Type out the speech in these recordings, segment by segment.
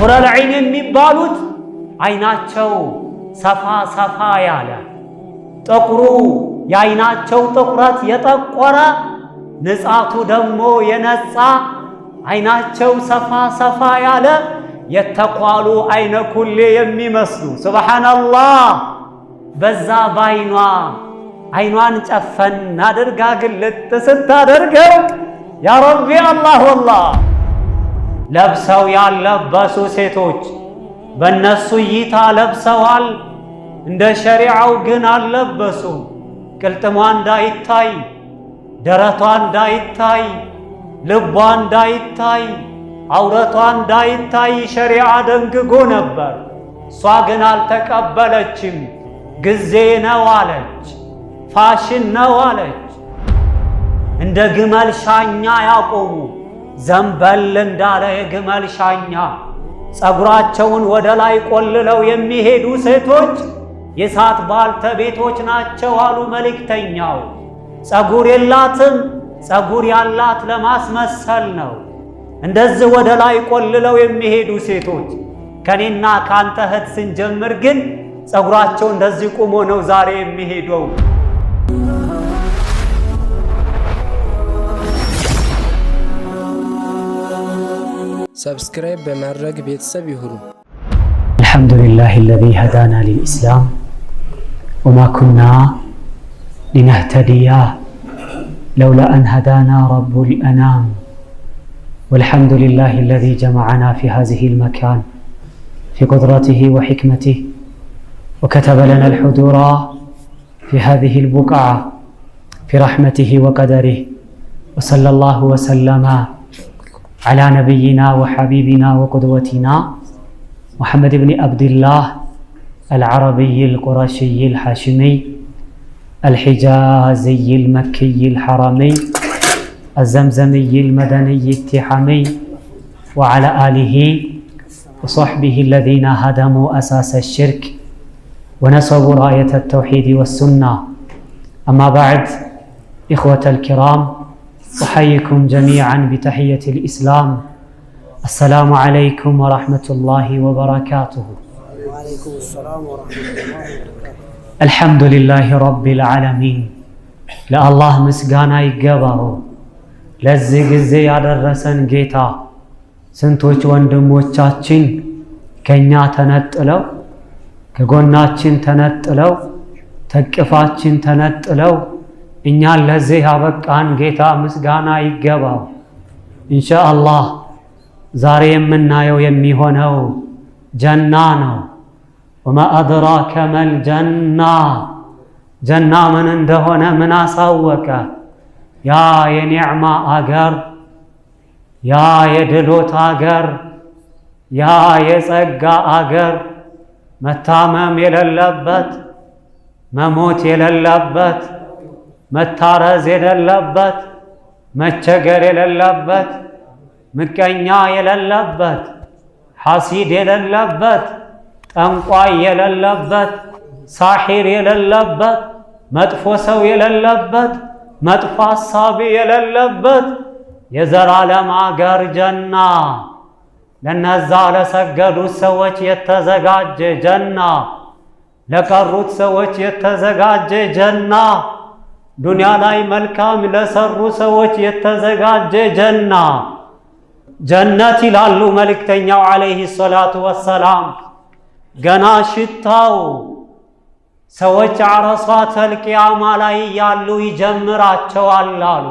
ሁረል ዐይን የሚባሉት አይናቸው ሰፋ ሰፋ ያለ ጥቁሩ የአይናቸው ጥቁረት የጠቆረ ንጻቱ ደግሞ የነጻ አይናቸው ሰፋ ሰፋ ያለ የተኳሉ አይነ ኩሌ የሚመስሉ ሱብሃንአላህ። በዛ ባይኗ አይኗን ጨፈን አድርጋ ግልጥ ስታደርገው ያ ረቢ አላህ ወላህ ለብሰው ያለበሱ ሴቶች በእነሱ እይታ ለብሰዋል፣ እንደ ሸሪዓው ግን አልለበሱም። ቅልጥሟ እንዳይታይ፣ ደረቷ እንዳይታይ፣ ልቧ እንዳይታይ፣ አውረቷ እንዳይታይ ሸሪዓ ደንግጎ ነበር። እሷ ግን አልተቀበለችም። ጊዜ ነው አለች፣ ፋሽን ነው አለች። እንደ ግመል ሻኛ ያቆሙ ዘንበል እንዳለ የግመል ሻኛ ጸጉራቸውን ወደ ላይ ቆልለው የሚሄዱ ሴቶች የእሳት ባልተቤቶች ናቸው አሉ መልእክተኛው። ጸጉር የላትም፣ ጸጉር ያላት ለማስመሰል ነው። እንደዚህ ወደ ላይ ቆልለው የሚሄዱ ሴቶች ከኔና ካንተ እህት ስንጀምር ግን ጸጉራቸው እንደዚህ ቁሞ ነው ዛሬ የሚሄደው። ሰብስክራይብ በማድረግ ቤተሰብ ይሁኑ። አልሐምዱሊላህ አለዚ ሀዳና ሊልኢስላም ወማ ኩና ሊነህተዲያ ለውላ አን ሀዳና ረቡል አናም ወልሐምዱሊላህ አለዚ ጀመዐና ፊ ሃዚሂል መካን ፊ ቁድረቲሂ ወሕክመቲሂ ወከተበ ለናል ሑዱራ ፊ ሃዚሂል ቡቅዓ ፊ ረሕመቲሂ ወቀደሪሂ ወሰለላሁ ወሰለመ على نبينا وحبيبنا وقدوتنا محمد بن عبد الله العربي القرشي الحاشمي الحجازي المكي الحرمي الزمزمي المدني التحامي وعلى آله وصحبه الذين هدموا أساس الشرك ونصبوا راية التوحيد والسنة. أما بعد إخوة الكرام، أحييكم جميعا بتحية الإسلام. السلام عليكم ورحمة الله وبركاته. وعليكم السلام ورحمة الله وبركاته. الحمد لله رب العالمين. لا الله مسقانا يقبه لزق الزي على الرسن جيتا سنتوش وندموچاچين كنيا تنطلو كغوناچين تنطلو تقفاچين تنطلو እኛን ለዚህ ያበቃን ጌታ ምስጋና ይገባው። ኢንሻአላህ ዛሬ የምናየው የሚሆነው ጀና ነው። ወማ አድራከ መል ጀና፣ ጀና ምን እንደሆነ ምን አሳወቀ? ያ የኒዕማ አገር፣ ያ የድሎት አገር፣ ያ የጸጋ አገር፣ መታመም የሌለበት፣ መሞት የሌለበት፣ መታረዝ የሌለበት፣ መቸገር የሌለበት፣ ምቀኛ የሌለበት፣ ሐሲድ የሌለበት፣ ጠንቋይ የሌለበት፣ ሳሒር የሌለበት፣ መጥፎ ሰው የሌለበት፣ መጥፎ ሐሳቢ የሌለበት የዘላለም አገር ጀና፣ ለነዛ ለሰገዱት ሰዎች የተዘጋጀ ጀና፣ ለቀሩት ሰዎች የተዘጋጀ ጀና፣ ዱንያ ላይ መልካም ለሰሩ ሰዎች የተዘጋጀ ጀና። ጀነት ይላሉ መልእክተኛው ዓለይሂ ሰላቱ ወሰላም። ገና ሽታው ሰዎች ዓረሷተል ቂያማ ላይ ያሉ ይጀምራቸዋል አሉ።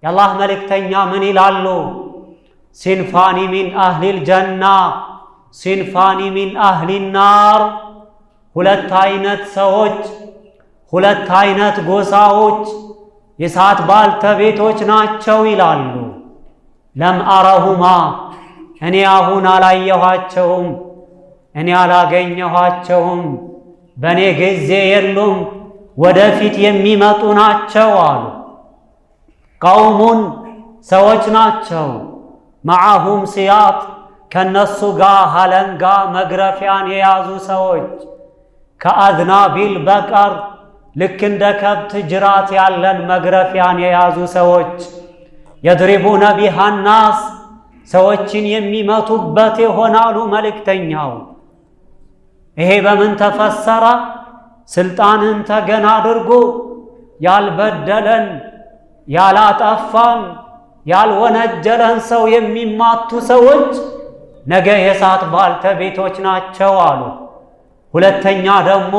የአላህ መልእክተኛ ምን ይላሉ? ሲንፋኒ ሚን አህሊል ጀና ሲንፋኒ ሚን አህሊን ናር። ሁለት አይነት ሰዎች፣ ሁለት አይነት ጎሳዎች የእሳት ባልተቤቶች ናቸው ይላሉ። ለም አረሁማ፣ እኔ አሁን አላየኋቸውም፣ እኔ አላገኘኋቸውም፣ በእኔ ጊዜ የሉም፣ ወደፊት የሚመጡ ናቸው አሉ። ቀውሙን ሰዎች ናቸው፣ መዓሁም ሲያጥ ከነሱ ጋር ሀለንጋ መግረፊያን የያዙ ሰዎች፣ ከአዝናቢል በቀር ልክ እንደ ከብት ጅራት ያለን መግረፊያን የያዙ ሰዎች፣ የድሪቡነ ቢሃ ናስ ሰዎችን የሚመቱበት ይሆናሉ መልእክተኛው። ይሄ በምን ተፈሰረ? ስልጣንን ተገን አድርጎ ያልበደለን ያላጠፋን ያልወነጀለን ሰው የሚማቱ ሰዎች ነገ የእሳት ባልተቤቶች ናቸው አሉ። ሁለተኛ ደግሞ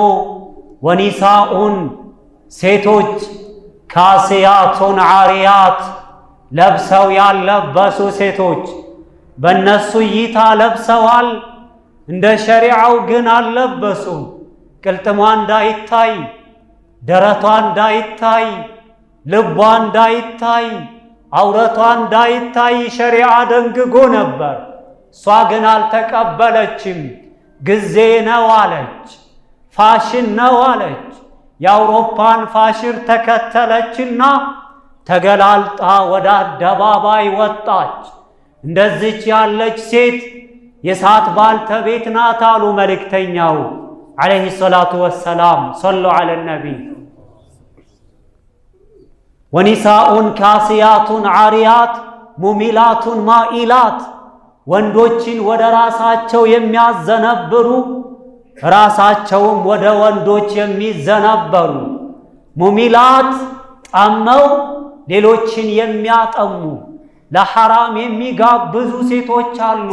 ወኒሳኡን ሴቶች ካሲያቱን ዓሪያት ለብሰው ያልለበሱ ሴቶች በእነሱ እይታ ለብሰዋል፣ እንደ ሸሪዓው ግን አልለበሱም። ቅልጥሟ እንዳይታይ፣ ደረቷ እንዳይታይ፣ ልቧ እንዳይታይ፣ አውረቷ እንዳይታይ ሸሪዓ ደንግጎ ነበር። እሷ ግን አልተቀበለችም። ጊዜ ነው አለች፣ ፋሽን ነው አለች። የአውሮፓን ፋሽን ተከተለችና ተገላልጣ ወደ አደባባይ ወጣች። እንደዚች ያለች ሴት የእሳት ባልተቤት ናት አሉ መልእክተኛው ዓለይሂ ሰላቱ ወሰላም። ሰሉ ዐለ ነቢይ። ወኒሳኡን ካሲያቱን ዓሪያት ሙሚላቱን ማኢላት ወንዶችን ወደ ራሳቸው የሚያዘነብሩ ራሳቸውም ወደ ወንዶች የሚዘነበሩ፣ ሙሚላት ጠመው ሌሎችን የሚያጠሙ ለሐራም የሚጋብዙ ሴቶች አሉ።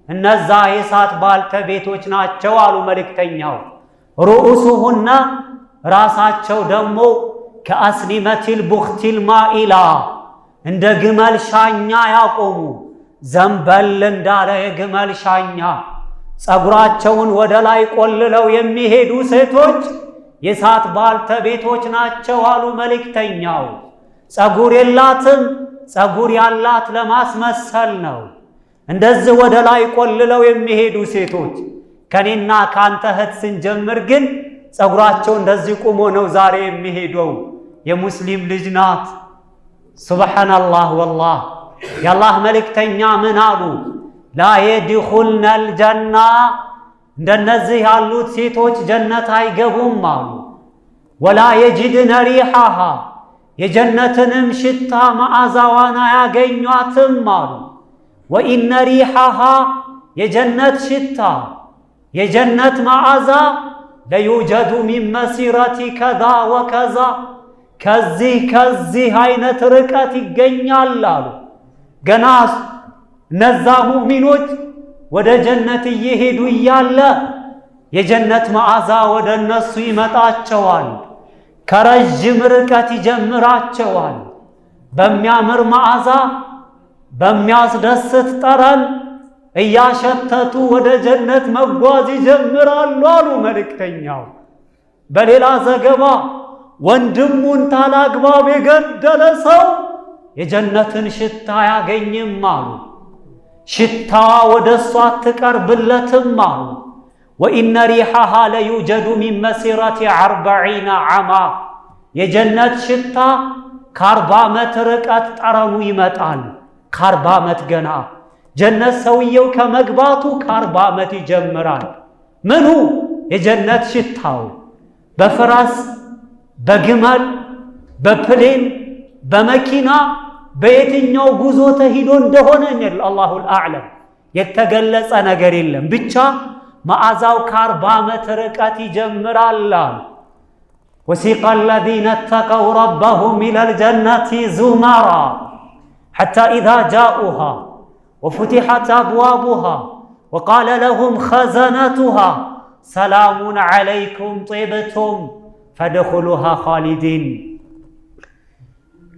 እነዛ የእሳት ባልተቤቶች ናቸው አሉ መልእክተኛው። ሩኡሱሁነ ራሳቸው ደግሞ ከአስኒመቲል ቡኽቲል ማኢላ እንደ ግመል ሻኛ ያቆሙ፣ ዘንበል እንዳለ የግመል ሻኛ ጸጉራቸውን ወደ ላይ ቆልለው የሚሄዱ ሴቶች የእሳት ባልተቤቶች ናቸው አሉ መልእክተኛው። ጸጉር የላትም፣ ጸጉር ያላት ለማስመሰል ነው። እንደዚህ ወደ ላይ ቆልለው የሚሄዱ ሴቶች ከኔና ካንተ እህት ስንጀምር ግን ጸጉራቸው እንደዚህ ቁሞ ነው ዛሬ የሚሄደው። የሙስሊም ልጅ ናት። ሱብሓነላህ ወላህ። የአላህ መልእክተኛ ምን አሉ? ላ የድኹልነል ጀና፣ እንደነዚህ ያሉት ሴቶች ጀነት አይገቡም አሉ። ወላ የጅድነ ሪሓሃ፣ የጀነትንም ሽታ መዓዛዋን አያገኟትም አሉ። ወኢነ ሪሓሃ፣ የጀነት ሽታ የጀነት መዓዛ ለዩጀዱ ሚን መሲረቲ ከዛ ወከዛ፣ ከዚህ አይነት ርቀት ይገኛል አሉ። ገና እነዛ ሙእሚኖች ወደ ጀነት እየሄዱ እያለ የጀነት መዓዛ ወደ እነሱ ይመጣቸዋል። ከረዥም ርቀት ይጀምራቸዋል። በሚያምር መዓዛ በሚያስደስት ጠረን እያሸተቱ ወደ ጀነት መጓዝ ይጀምራሉ አሉ መልእክተኛው። በሌላ ዘገባ ወንድሙን ታላግባብ የገደለ ሰው የጀነትን ሽታ አያገኝም አሉ። ሽታዋ ወደ እሷ አትቀርብለትም አሉ። ወኢነ ሪሓሃ ለዩጀዱ ሚን መሲረቲ 40 ዓማ፣ የጀነት ሽታ ከ40 ዓመት ርቀት ጠረኑ ይመጣል። ከ40 ዓመት ገና ጀነት ሰውየው ከመግባቱ ከ40 ዓመት ይጀምራል። ምኑ? የጀነት ሽታው። በፈረስ በግመል በፕሌን በመኪና በየትኛው ጉዞ ተሂዶ እንደሆነ አላሁል አዕለም የተገለጸ ነገር የለም። ብቻ መዓዛው ከ40 ዓመት ርቀት ይጀምራል። ወሲቀ አለዚነ ተቀው ረበሁም ኢለል ጀነቲ ዙመራ ሐታ ኢዛ ጃኡሃ ወፉቲሐት አብዋቡሃ ወቃለ ለሁም ኸዘነቱሃ ሰላሙን ዐለይኩም ጢብቱም ፈድኹሉሃ ኻሊዲን።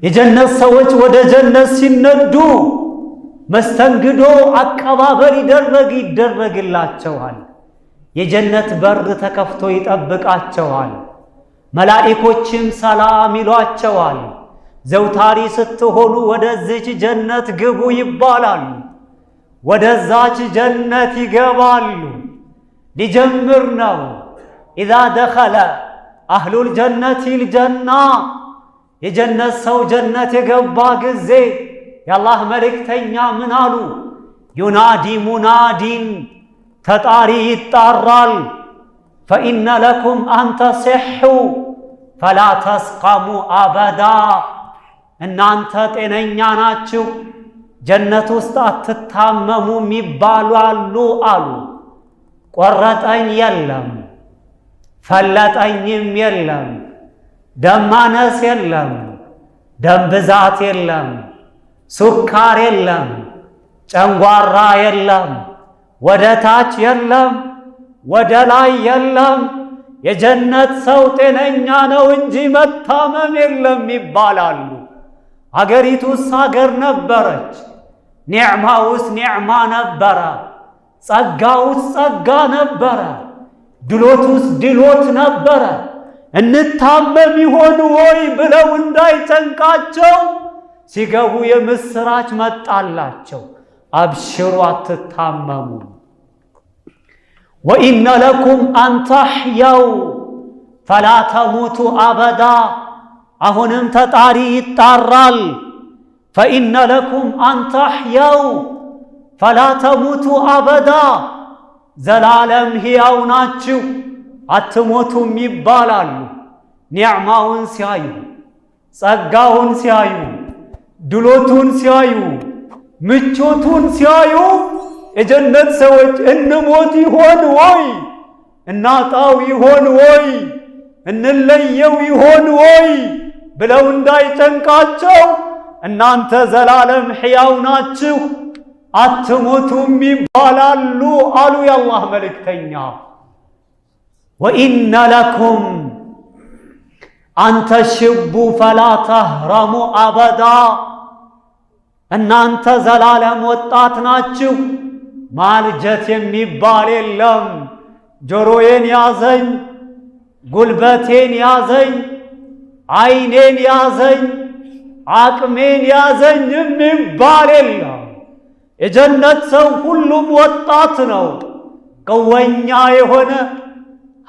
የጀነት ሰዎች ወደ ጀነት ሲነዱ መስተንግዶ አቀባበል ይደረግላቸዋል። የጀነት በር ተከፍቶ ይጠብቃቸዋል። መላኢኮችም ሰላም ይሏቸዋል። ዘውታሪ ስትሆኑ ወደዚች ጀነት ግቡ ይባላሉ። ወደዛች ጀነት ይገባሉ። ሊጀምር ነው። ኢዛ ደኸለ አህሉል ጀነቲል ጀና፣ የጀነት ሰው ጀነት የገባ ጊዜ የአላህ መልእክተኛ ምን አሉ? ዩናዲ ሙናዲን፣ ተጣሪ ይጣራል። ፈኢነ ለኩም አንተሲሑ ፈላ ተስቀሙ አበዳ፣ እናንተ ጤነኛ ናችሁ፣ ጀነት ውስጥ አትታመሙም ይባላሉ አሉ። ቆረጠኝ የለም፣ ፈለጠኝም የለም፣ ደም ማነስ የለም፣ ደም ብዛት የለም፣ ሱካር የለም፣ ጨንጓራ የለም፣ ወደ ታች የለም፣ ወደ ላይ የለም። የጀነት ሰው ጤነኛ ነው እንጂ መታመም የለም ይባላሉ። አገሪቱስ አገር ነበረች፣ ኒዕማውስ ኒዕማ ነበረ፣ ጸጋውስ ጸጋ ነበረ፣ ድሎቱስ ድሎት ነበረ። እንታመም ይሆን ወይ ብለው እንዳይጨንቃቸው ሲገቡ የምስራች መጣላቸው። አብሽሩ አትታመሙ። ወኢነ ለኩም አን ተሕየው ፈላ ተሙቱ አበዳ። አሁንም ተጣሪ ይጣራል። ፈኢነ ለኩም አን ተሕየው ፈላ ተሙቱ አበዳ። ዘላለም ሕያው ናችሁ አትሞቱም ይባላሉ። ኒዕማውን ሲያዩ፣ ጸጋውን ሲያዩ፣ ድሎቱን ሲያዩ፣ ምቾቱን ሲያዩ የጀነት ሰዎች እንሞት ይሆን ወይ? እናጣው ይሆን ወይ? እንለየው ይሆን ወይ ብለው እንዳይጨንቃቸው እናንተ ዘላለም ሕያው ናችሁ አትሞቱም ይባላሉ አሉ የአላህ መልእክተኛ። ወኢነ ለኩም አን ተሽቡ ፈላ ተህረሙ አበዳ። እናንተ ዘላለም ወጣት ናችሁ፣ ማልጀት የሚባል የለም። ጆሮዬን ያዘኝ፣ ጉልበቴን ያዘኝ፣ አይኔን ያዘኝ፣ አቅሜን ያዘኝ የሚባል የለም። የጀነት ሰው ሁሉም ወጣት ነው። ቀወኛ የሆነ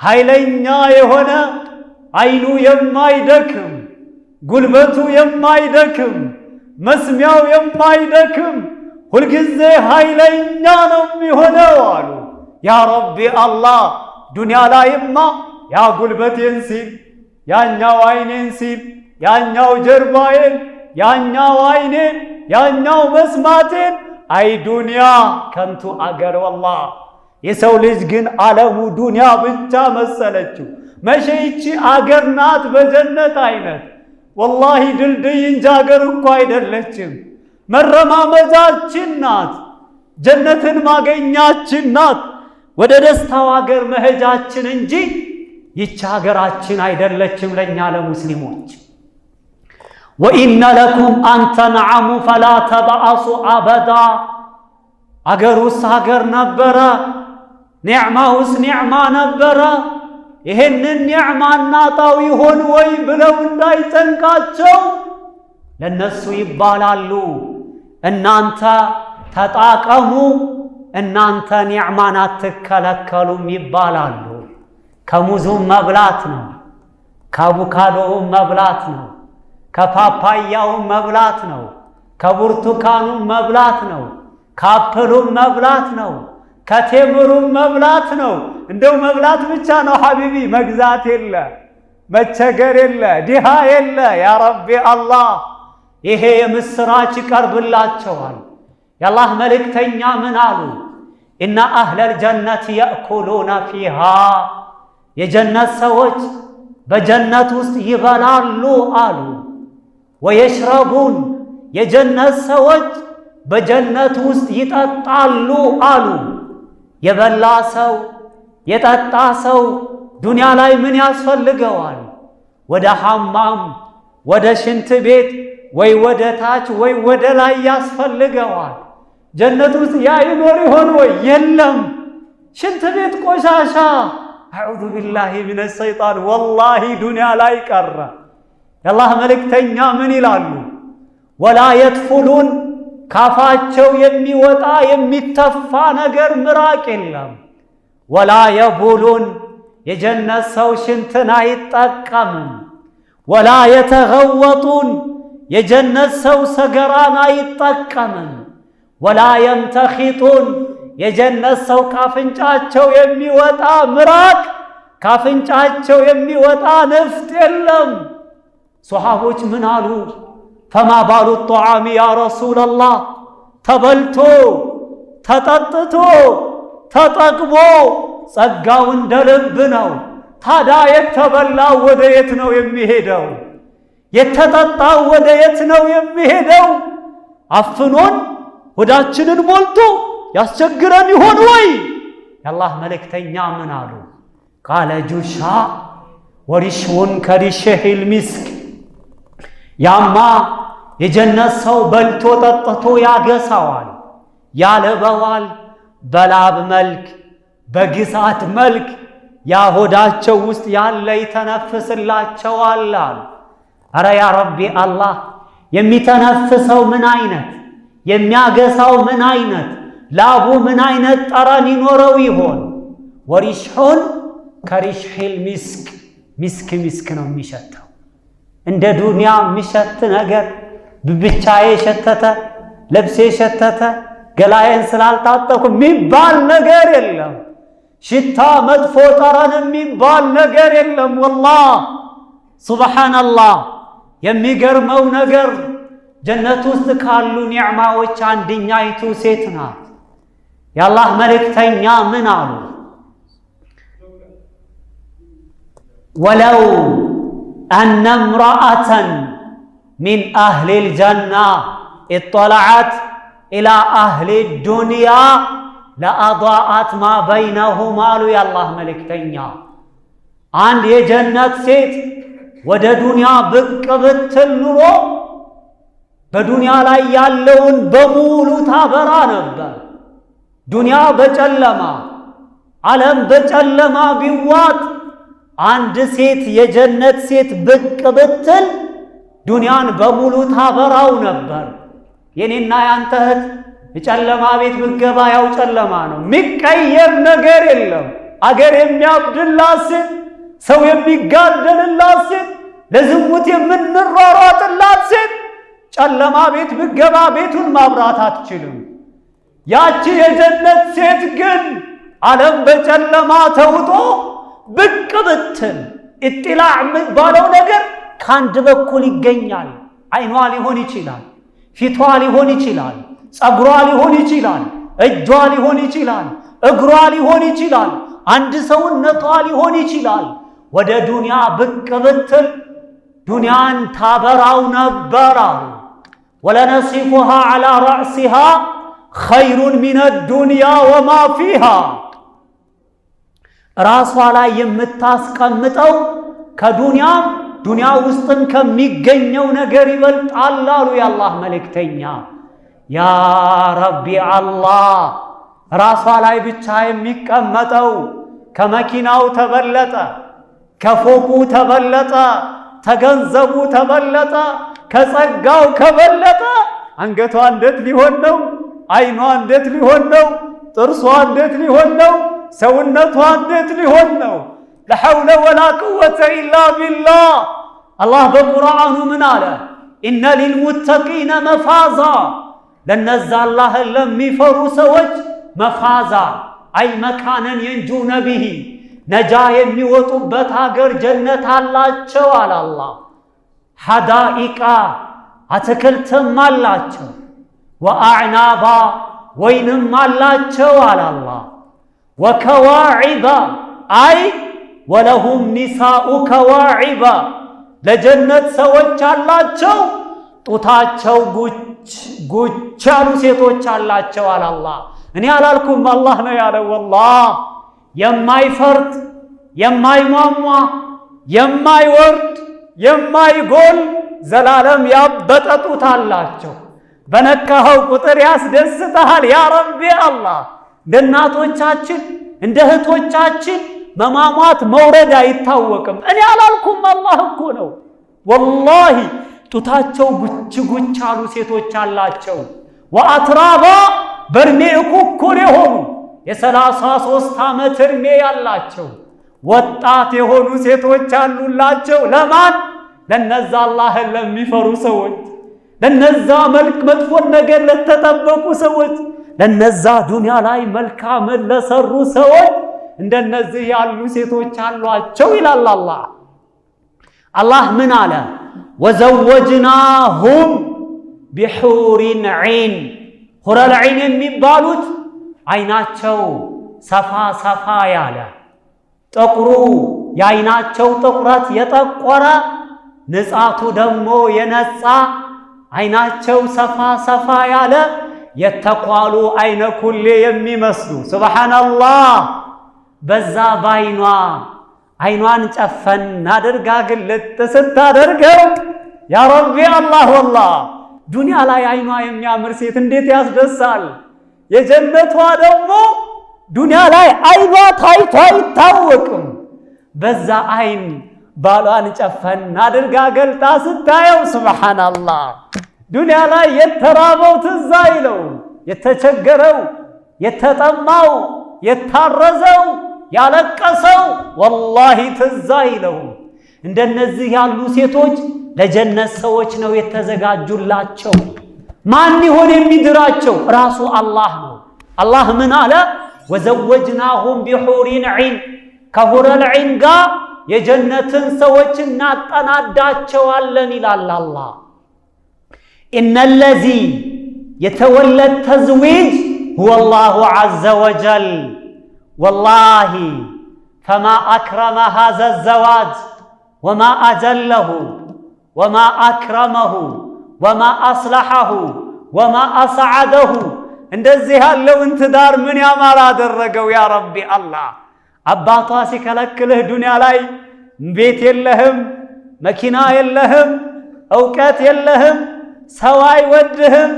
ኃይለኛ የሆነ አይኑ የማይደክም ጉልበቱ የማይደክም መስሚያው የማይደክም ሁልጊዜ ኃይለኛ ነው የሚሆነው አሉ። ያ ረቢ አላህ ዱንያ ላይማ ያ ጉልበቴን ሲል ያኛው አይኔን ሲል ያኛው ጀርባዬን ያኛው አይኔን ያኛው መስማቴን አይ ዱንያ ከንቱ አገር ወላሂ። የሰው ልጅ ግን ዓለሙ ዱንያ ብቻ መሰለችው። መቼ ይቺ አገር ናት በጀነት አይነት? ወላሂ ድልድይ እንጂ አገር እኮ አይደለችም። መረማመጃችን ናት፣ ጀነትን ማገኛችን ናት፣ ወደ ደስታው አገር መሄጃችን እንጂ ይቺ አገራችን አይደለችም ለእኛ ለሙስሊሞች። ወኢነ ለኩም አን ተንዓሙ ፈላ ተበአሱ አበዳ። አገሩስ አገር ነበረ፣ ኒዕማውስ ኒዕማ ነበረ። ይሄንን ኒዕማ እናጣው ይሆን ወይ ብለው እንዳይጨንቃቸው ለነሱ ይባላሉ፣ እናንተ ተጣቀሙ፣ እናንተ ኒዕማን አትከለከሉም ይባላሉ። ከሙዙም መብላት ነው፣ ከአቡካዶውም መብላት ነው፣ ከፓፓያውም መብላት ነው፣ ከብርቱካኑም መብላት ነው፣ ከአፕሉም መብላት ነው፣ ከቴምሩም መብላት ነው። እንደው መብላት ብቻ ነው ሐቢቢ፣ መግዛት የለ፣ መቸገር የለ፣ ድሃ የለ። ያ ረቢ አላህ ይሄ የምስራች ይቀርብላቸዋል። የአላህ መልእክተኛ ምን አሉ? ኢነ አህለል ጀነት የእኩሉነ ፊሃ። የጀነት ሰዎች በጀነት ውስጥ ይበላሉ አሉ። ወየሽረቡን፣ የጀነት ሰዎች በጀነት ውስጥ ይጠጣሉ አሉ። የበላ ሰው የጠጣ ሰው ዱንያ ላይ ምን ያስፈልገዋል? ወደ ሐማም ወደ ሽንት ቤት ወይ ወደ ታች ወይ ወደ ላይ ያስፈልገዋል። ጀነት ውስጥ ያ ይኖር ይሆን ወይ? የለም። ሽንት ቤት ቆሻሻ፣ አዑዙ ቢላሂ ሚነ ሸይጣን። ወላሂ ዱንያ ላይ ቀረ። የአላህ መልእክተኛ ምን ይላሉ? ወላ የትፉሉን፣ ካፋቸው የሚወጣ የሚተፋ ነገር ምራቅ የለም። ወላ የቡሉን፣ የጀነት ሰው ሽንትን አይጠቀምም። ወላ የተገወጡን፣ የጀነት ሰው ሰገራን አይጠቀምም። ወላ የምተኺጡን፣ የጀነት ሰው ካፍንጫቸው የሚወጣ ምራቅ ካፍንጫቸው የሚወጣ ንፍጥ የለም። ሶሐቦች ምን አሉ? ፈማ ባሉ ጧዓሚ ያ ረሱለላህ፣ ተበልቶ ተጠጥቶ ተጠግቦ ጸጋው እንደ ልብ ነው። ታዲያ የተበላው ወደ የት ነው የሚሄደው? የተጠጣው ወደ የት ነው የሚሄደው? አፍኖን ሆዳችንን ሞልቶ ያስቸግረን ይሆን ወይ? የአላህ መልእክተኛ ምን አሉ? ቃለ ጁሻ ወሪሽውን ከሪሽሂል ሚስክ። ያማ የጀነት ሰው በልቶ ጠጥቶ ያገሳዋል፣ ያለበዋል፣ በላብ መልክ በግሳት መልክ ያ ሆዳቸው ውስጥ ያለ ይተነፍስላቸዋል አሉ። አረ ያ ረቢ አላህ የሚተነፍሰው ምን አይነት የሚያገሳው ምን አይነት ላቡ ምን አይነት ጠረን ይኖረው ይሆን? ወሪሽሁን ከሪሽሂል ሚስክ። ሚስክ ነው የሚሸተው። እንደ ዱንያ የሚሸት ነገር ብቻዬ ሸተተ፣ ልብሴ ሸተተ፣ ገላዬን ስላልታጠቁ የሚባል ነገር የለም። ሽታ መጥፎ ጠረን የሚባል ነገር የለም። ወላሂ ሱብሓነላህ። የሚገርመው ነገር ጀነት ውስጥ ካሉ ኒዕማዎች አንድኛይቱ ሴት ናት። የአላህ መልእክተኛ ምን አሉ? ወለው አነ እምረአተን ሚን አህሊል ጀና ኢጠለዐት ኢላ አህሊ ዱንያ ለአضአት ማ በይነሁም አሉ የአላህ መልእክተኛ። አንድ የጀነት ሴት ወደ ዱንያ ብቅ ብትል ኑሮ በዱንያ ላይ ያለውን በሙሉ ታበራ ነበር። ዱንያ በጨለማ ዓለም በጨለማ ቢዋጥ አንድ ሴት የጀነት ሴት ብቅ ብትል ዱንያን በሙሉ ታበራው ነበር። የኔና ያንተ እህት የጨለማ ቤት ብትገባ ያው ጨለማ ነው፣ የሚቀየር ነገር የለም። አገር የሚያብድላት ሴት፣ ሰው የሚጋደልላት ሴት፣ ለዝሙት የምንሯሯጥላት ሴት ጨለማ ቤት ብትገባ ቤቱን ማብራት አትችልም። ያቺ የጀነት ሴት ግን ዓለም በጨለማ ተውጦ ብቅ ብትል ኢጥላዕ የሚባለው ነገር ከአንድ በኩል ይገኛል። አይኗ ሊሆን ይችላል፣ ፊቷ ሊሆን ይችላል፣ ጸጉሯ ሊሆን ይችላል፣ እጇ ሊሆን ይችላል፣ እግሯ ሊሆን ይችላል፣ አንድ ሰውነቷ ሊሆን ይችላል። ወደ ዱንያ ብቅ ብትል ዱንያን ታበራው ነበር አሉ። ወለነሲፉሃ ዐላ ረዕሲሃ ኸይሩን ሚነ ዱንያ ወማ ፊሃ። ራሷ ላይ የምታስቀምጠው ከዱንያም ዱንያ ውስጥም ከሚገኘው ነገር ይበልጣል አሉ የአላህ መልእክተኛ። ያ ረቢ አላህ ራሷ ላይ ብቻ የሚቀመጠው ከመኪናው ተበለጠ፣ ከፎቁ ተበለጠ፣ ከገንዘቡ ተበለጠ፣ ከጸጋው ከበለጠ አንገቷ እንዴት ሊሆን ነው? አይኗ እንዴት ሊሆን ነው? ጥርሷ እንዴት ሊሆን ነው? ሰውነቷ እንዴት ሊሆን ነው? ለሐውለ ወላ ቁወተ ኢላ ቢላህ። አላህ በቁርአኑ ምን አለ? ኢነ ሊልሙተቂነ መፋዛ፣ ለነዛ አላህን ለሚፈሩ ሰዎች መፋዛ አይ መካነን የንጁነ ቢሂ፣ ነጃ የሚወጡበት ሀገር ጀነት አላቸው አለ አላህ። ሐዳኢቃ አትክልትም አላቸው፣ ወአዕናባ ወይንም አላቸው አለ አላህ። ወከዋዒባ አይ ወለሁም ኒሳኡ ከዋዒባ፣ ለጀነት ሰዎች አላቸው ጡታቸው ጉች ያሉ ሴቶች አላቸው አለ አላህ። እኔ አላልኩም አላህ ነው ያለው። ወላሂ የማይፈርጥ የማይሟሟ የማይወርድ የማይጎል ዘላለም ያበጠ ጡት አላቸው። በነካኸው ቁጥር ያስደስተሃል። ያ ረቢ አላህ እንደ እናቶቻችን እንደ እህቶቻችን መማሟት መውረድ አይታወቅም። እኔ አላልኩም አላህ እኮ ነው። ወላሂ ጡታቸው ጉች ያሉ ሴቶች አላቸው። ወአትራባ በእድሜ እኩል የሆኑ የ33 ዓመት እድሜ ያላቸው ወጣት የሆኑ ሴቶች አሉላቸው። ለማን? ለነዛ አላህን ለሚፈሩ ሰዎች፣ ለነዛ መጥፎን ነገር ለተጠበቁ ሰዎች፣ ለነዛ ዱንያ ላይ መልካምን ለሰሩ ሰዎች እንደነዚህ ያሉ ሴቶች አሏቸው ይላል አላህ። አላህ ምን አለ? ወዘወጅናሁም ቢሑሪን ዒን፣ ሁረል ዒን የሚባሉት አይናቸው ሰፋ ሰፋ ያለ ጥቁሩ የአይናቸው ጥቁረት የጠቆረ ንጻቱ ደግሞ የነጻ አይናቸው ሰፋ ሰፋ ያለ የተኳሉ አይነ ኩሌ የሚመስሉ ሱብሃንአላህ በዛ ባይኗ አይኗን ጨፈን አድርጋ ግልጥ ስታደርገው ያ ረቢ አላህ ወላሂ ዱንያ ላይ አይኗ የሚያምር ሴት እንዴት ያስደሳል። የጀነቷ ደግሞ ዱንያ ላይ አይኗ ታይቶ አይታወቅም። በዛ አይን ባሏን ጨፈን አድርጋ ገልጣ ስታየው ሱብሃንአላህ ዱንያ ላይ የተራበው ትዝ አይለው፣ የተቸገረው፣ የተጠማው፣ የታረዘው፣ ያለቀሰው ወላሂ ትዝ አይለው። እንደነዚህ ያሉ ሴቶች ለጀነት ሰዎች ነው የተዘጋጁላቸው። ማን ይሆን የሚድራቸው? ራሱ አላህ ነው። አላህ ምን አለ? ወዘወጅናሁም ቢሑሪን ዒን ከሁረል ዒን ጋር የጀነትን ሰዎች እናጠናዳቸዋለን ይላል አላህ። ኢነለዚ የተወለ ተዝዊጅ ሁወ አላሁ ዐዘ ወጀል ወላሂ ፈማ አክረመ ሃዘ ዘዋጅ ወማ አጀለሁ ወማ አክረመሁ ወማ አስለሐሁ ወማ አስዐደሁ። እንደዚህ ያለውን ትዳር ምን ያማረ አደረገው ያ ረቢ አላህ። አባቷ ሲከለክልህ ዱንያ ላይ ቤት የለህም፣ መኪና የለህም፣ እውቀት የለህም፣ ሰው አይወድህም፣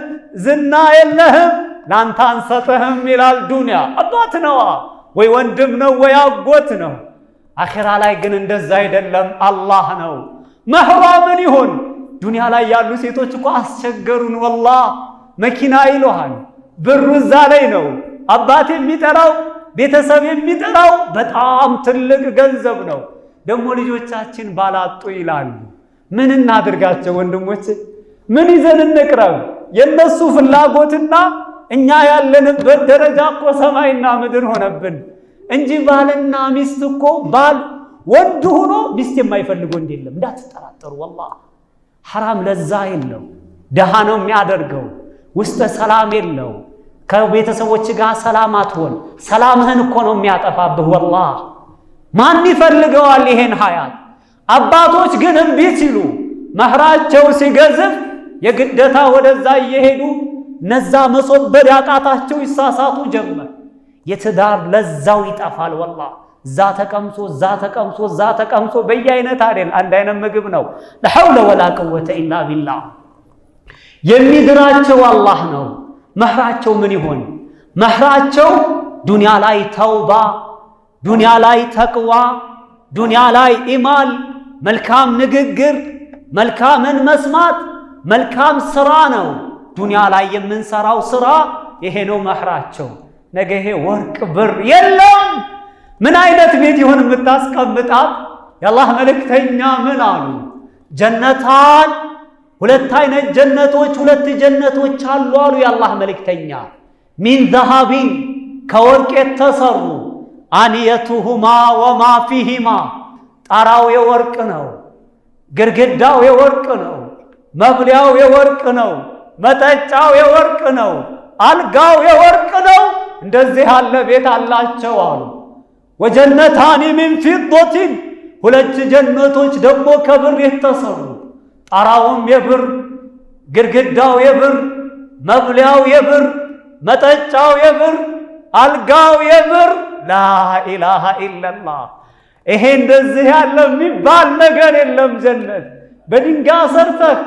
ዝና የለህም፣ ላንተ አንሰጥህም ይላል ዱንያ። አባት ነዋ ወይ ወንድም ነው ወይ አጎት ነው። አኺራ ላይ ግን እንደዛ አይደለም፣ አላህ ነው። መህሯ ምን ይሆን? ዱንያ ላይ ያሉ ሴቶች እኮ አስቸገሩን ወላሂ። መኪና ይሉሃል፣ ብሩ እዛ ላይ ነው። አባት የሚጠራው ቤተሰብ የሚጠራው በጣም ትልቅ ገንዘብ ነው። ደግሞ ልጆቻችን ባላጡ ይላሉ። ምን እናድርጋቸው ወንድሞች? ምን ይዘን እንቅረብ? የነሱ ፍላጎትና እኛ ያለንበት ደረጃ እኮ ሰማይና ምድር ሆነብን እንጂ ባልና ሚስት እኮ ባል ወንድ ሆኖ ሚስት የማይፈልግ ወንድ የለም። እንዳትጠራጠሩ ወላሂ። ሐራም ለዛ የለው፣ ደሃ ነው የሚያደርገው፣ ውስጥ ሰላም የለው፣ ከቤተሰቦች ጋር ሰላም አትሆን፣ ሰላምህን እኮ ነው የሚያጠፋብህ ወላሂ። ማን ይፈልገዋል ይሄን ሀያት? አባቶች ግን እምቢ ሲሉ መህራቸው ሲገዝፍ የግደታ ወደዛ እየሄዱ ነዛ መሶበድ ያቃታቸው ይሳሳቱ ጀመር። የትዳር ለዛው ይጠፋል ወላሂ። እዛ ተቀምሶ እዛ ተቀምሶ እዛ ተቀምሶ በየአይነት አይደል፣ አንድ አይነት ምግብ ነው። ለሐውለ ወላ ቀወተ ኢላ ቢላህ። የሚድራቸው አላህ ነው። መህራቸው ምን ይሆን? መህራቸው ዱንያ ላይ ተውባ፣ ዱንያ ላይ ተቅዋ፣ ዱንያ ላይ ኢማን፣ መልካም ንግግር፣ መልካምን መስማት፣ መልካም ስራ ነው። ዱንያ ላይ የምንሰራው ስራ ይሄ ነው መህራቸው። ነገ ይሄ ወርቅ ብር የለም። ምን አይነት ቤት ይሆን የምታስቀምጣት? የአላህ መልእክተኛ ምን አሉ? ጀነታን ሁለት አይነት ጀነቶች፣ ሁለት ጀነቶች አሉ አሉ የአላህ መልእክተኛ። ሚን ዘሃቢን ከወርቅ የተሰሩ አንየቱሁማ ወማ ፊሂማ ጣራው የወርቅ ነው፣ ግድግዳው የወርቅ ነው፣ መብሊያው የወርቅ ነው፣ መጠጫው የወርቅ ነው፣ አልጋው የወርቅ ነው። እንደዚህ ያለ ቤት አላቸው አሉ። ወጀነታኒ ሚን ፊዶቲን ሁለት ጀነቶች ደግሞ ከብር የተሰሩ ጣራውም የብር፣ ግድግዳው የብር፣ መብሊያው የብር፣ መጠጫው የብር፣ አልጋው የብር። ላኢላሃ ኢለላህ። ይሄ እንደዚህ ያለ የሚባል ነገር የለም። ጀነት በድንጋይ ሰርተህ፣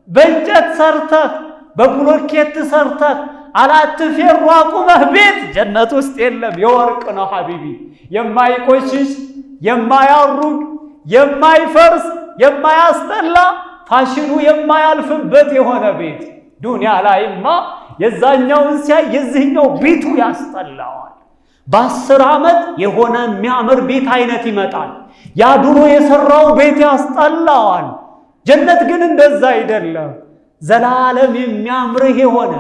በእንጨት ሰርተህ፣ በብሎኬት ሰርተህ አላት ፌሮ አቁመህ ቤት ጀነት ውስጥ የለም። የወርቅ ነው ሐቢቢ። የማይቆሽሽ የማያሩግ የማይፈርስ የማያስጠላ ፋሽኑ የማያልፍበት የሆነ ቤት። ዱንያ ላይማ የዛኛውን ሲያይ የዚህኛው ቤቱ ያስጠላዋል። በ10 ዓመት የሆነ የሚያምር ቤት አይነት ይመጣል። ያ ድሮ የሰራው ቤት ያስጠላዋል። ጀነት ግን እንደዛ አይደለም። ዘላለም የሚያምርህ የሆነ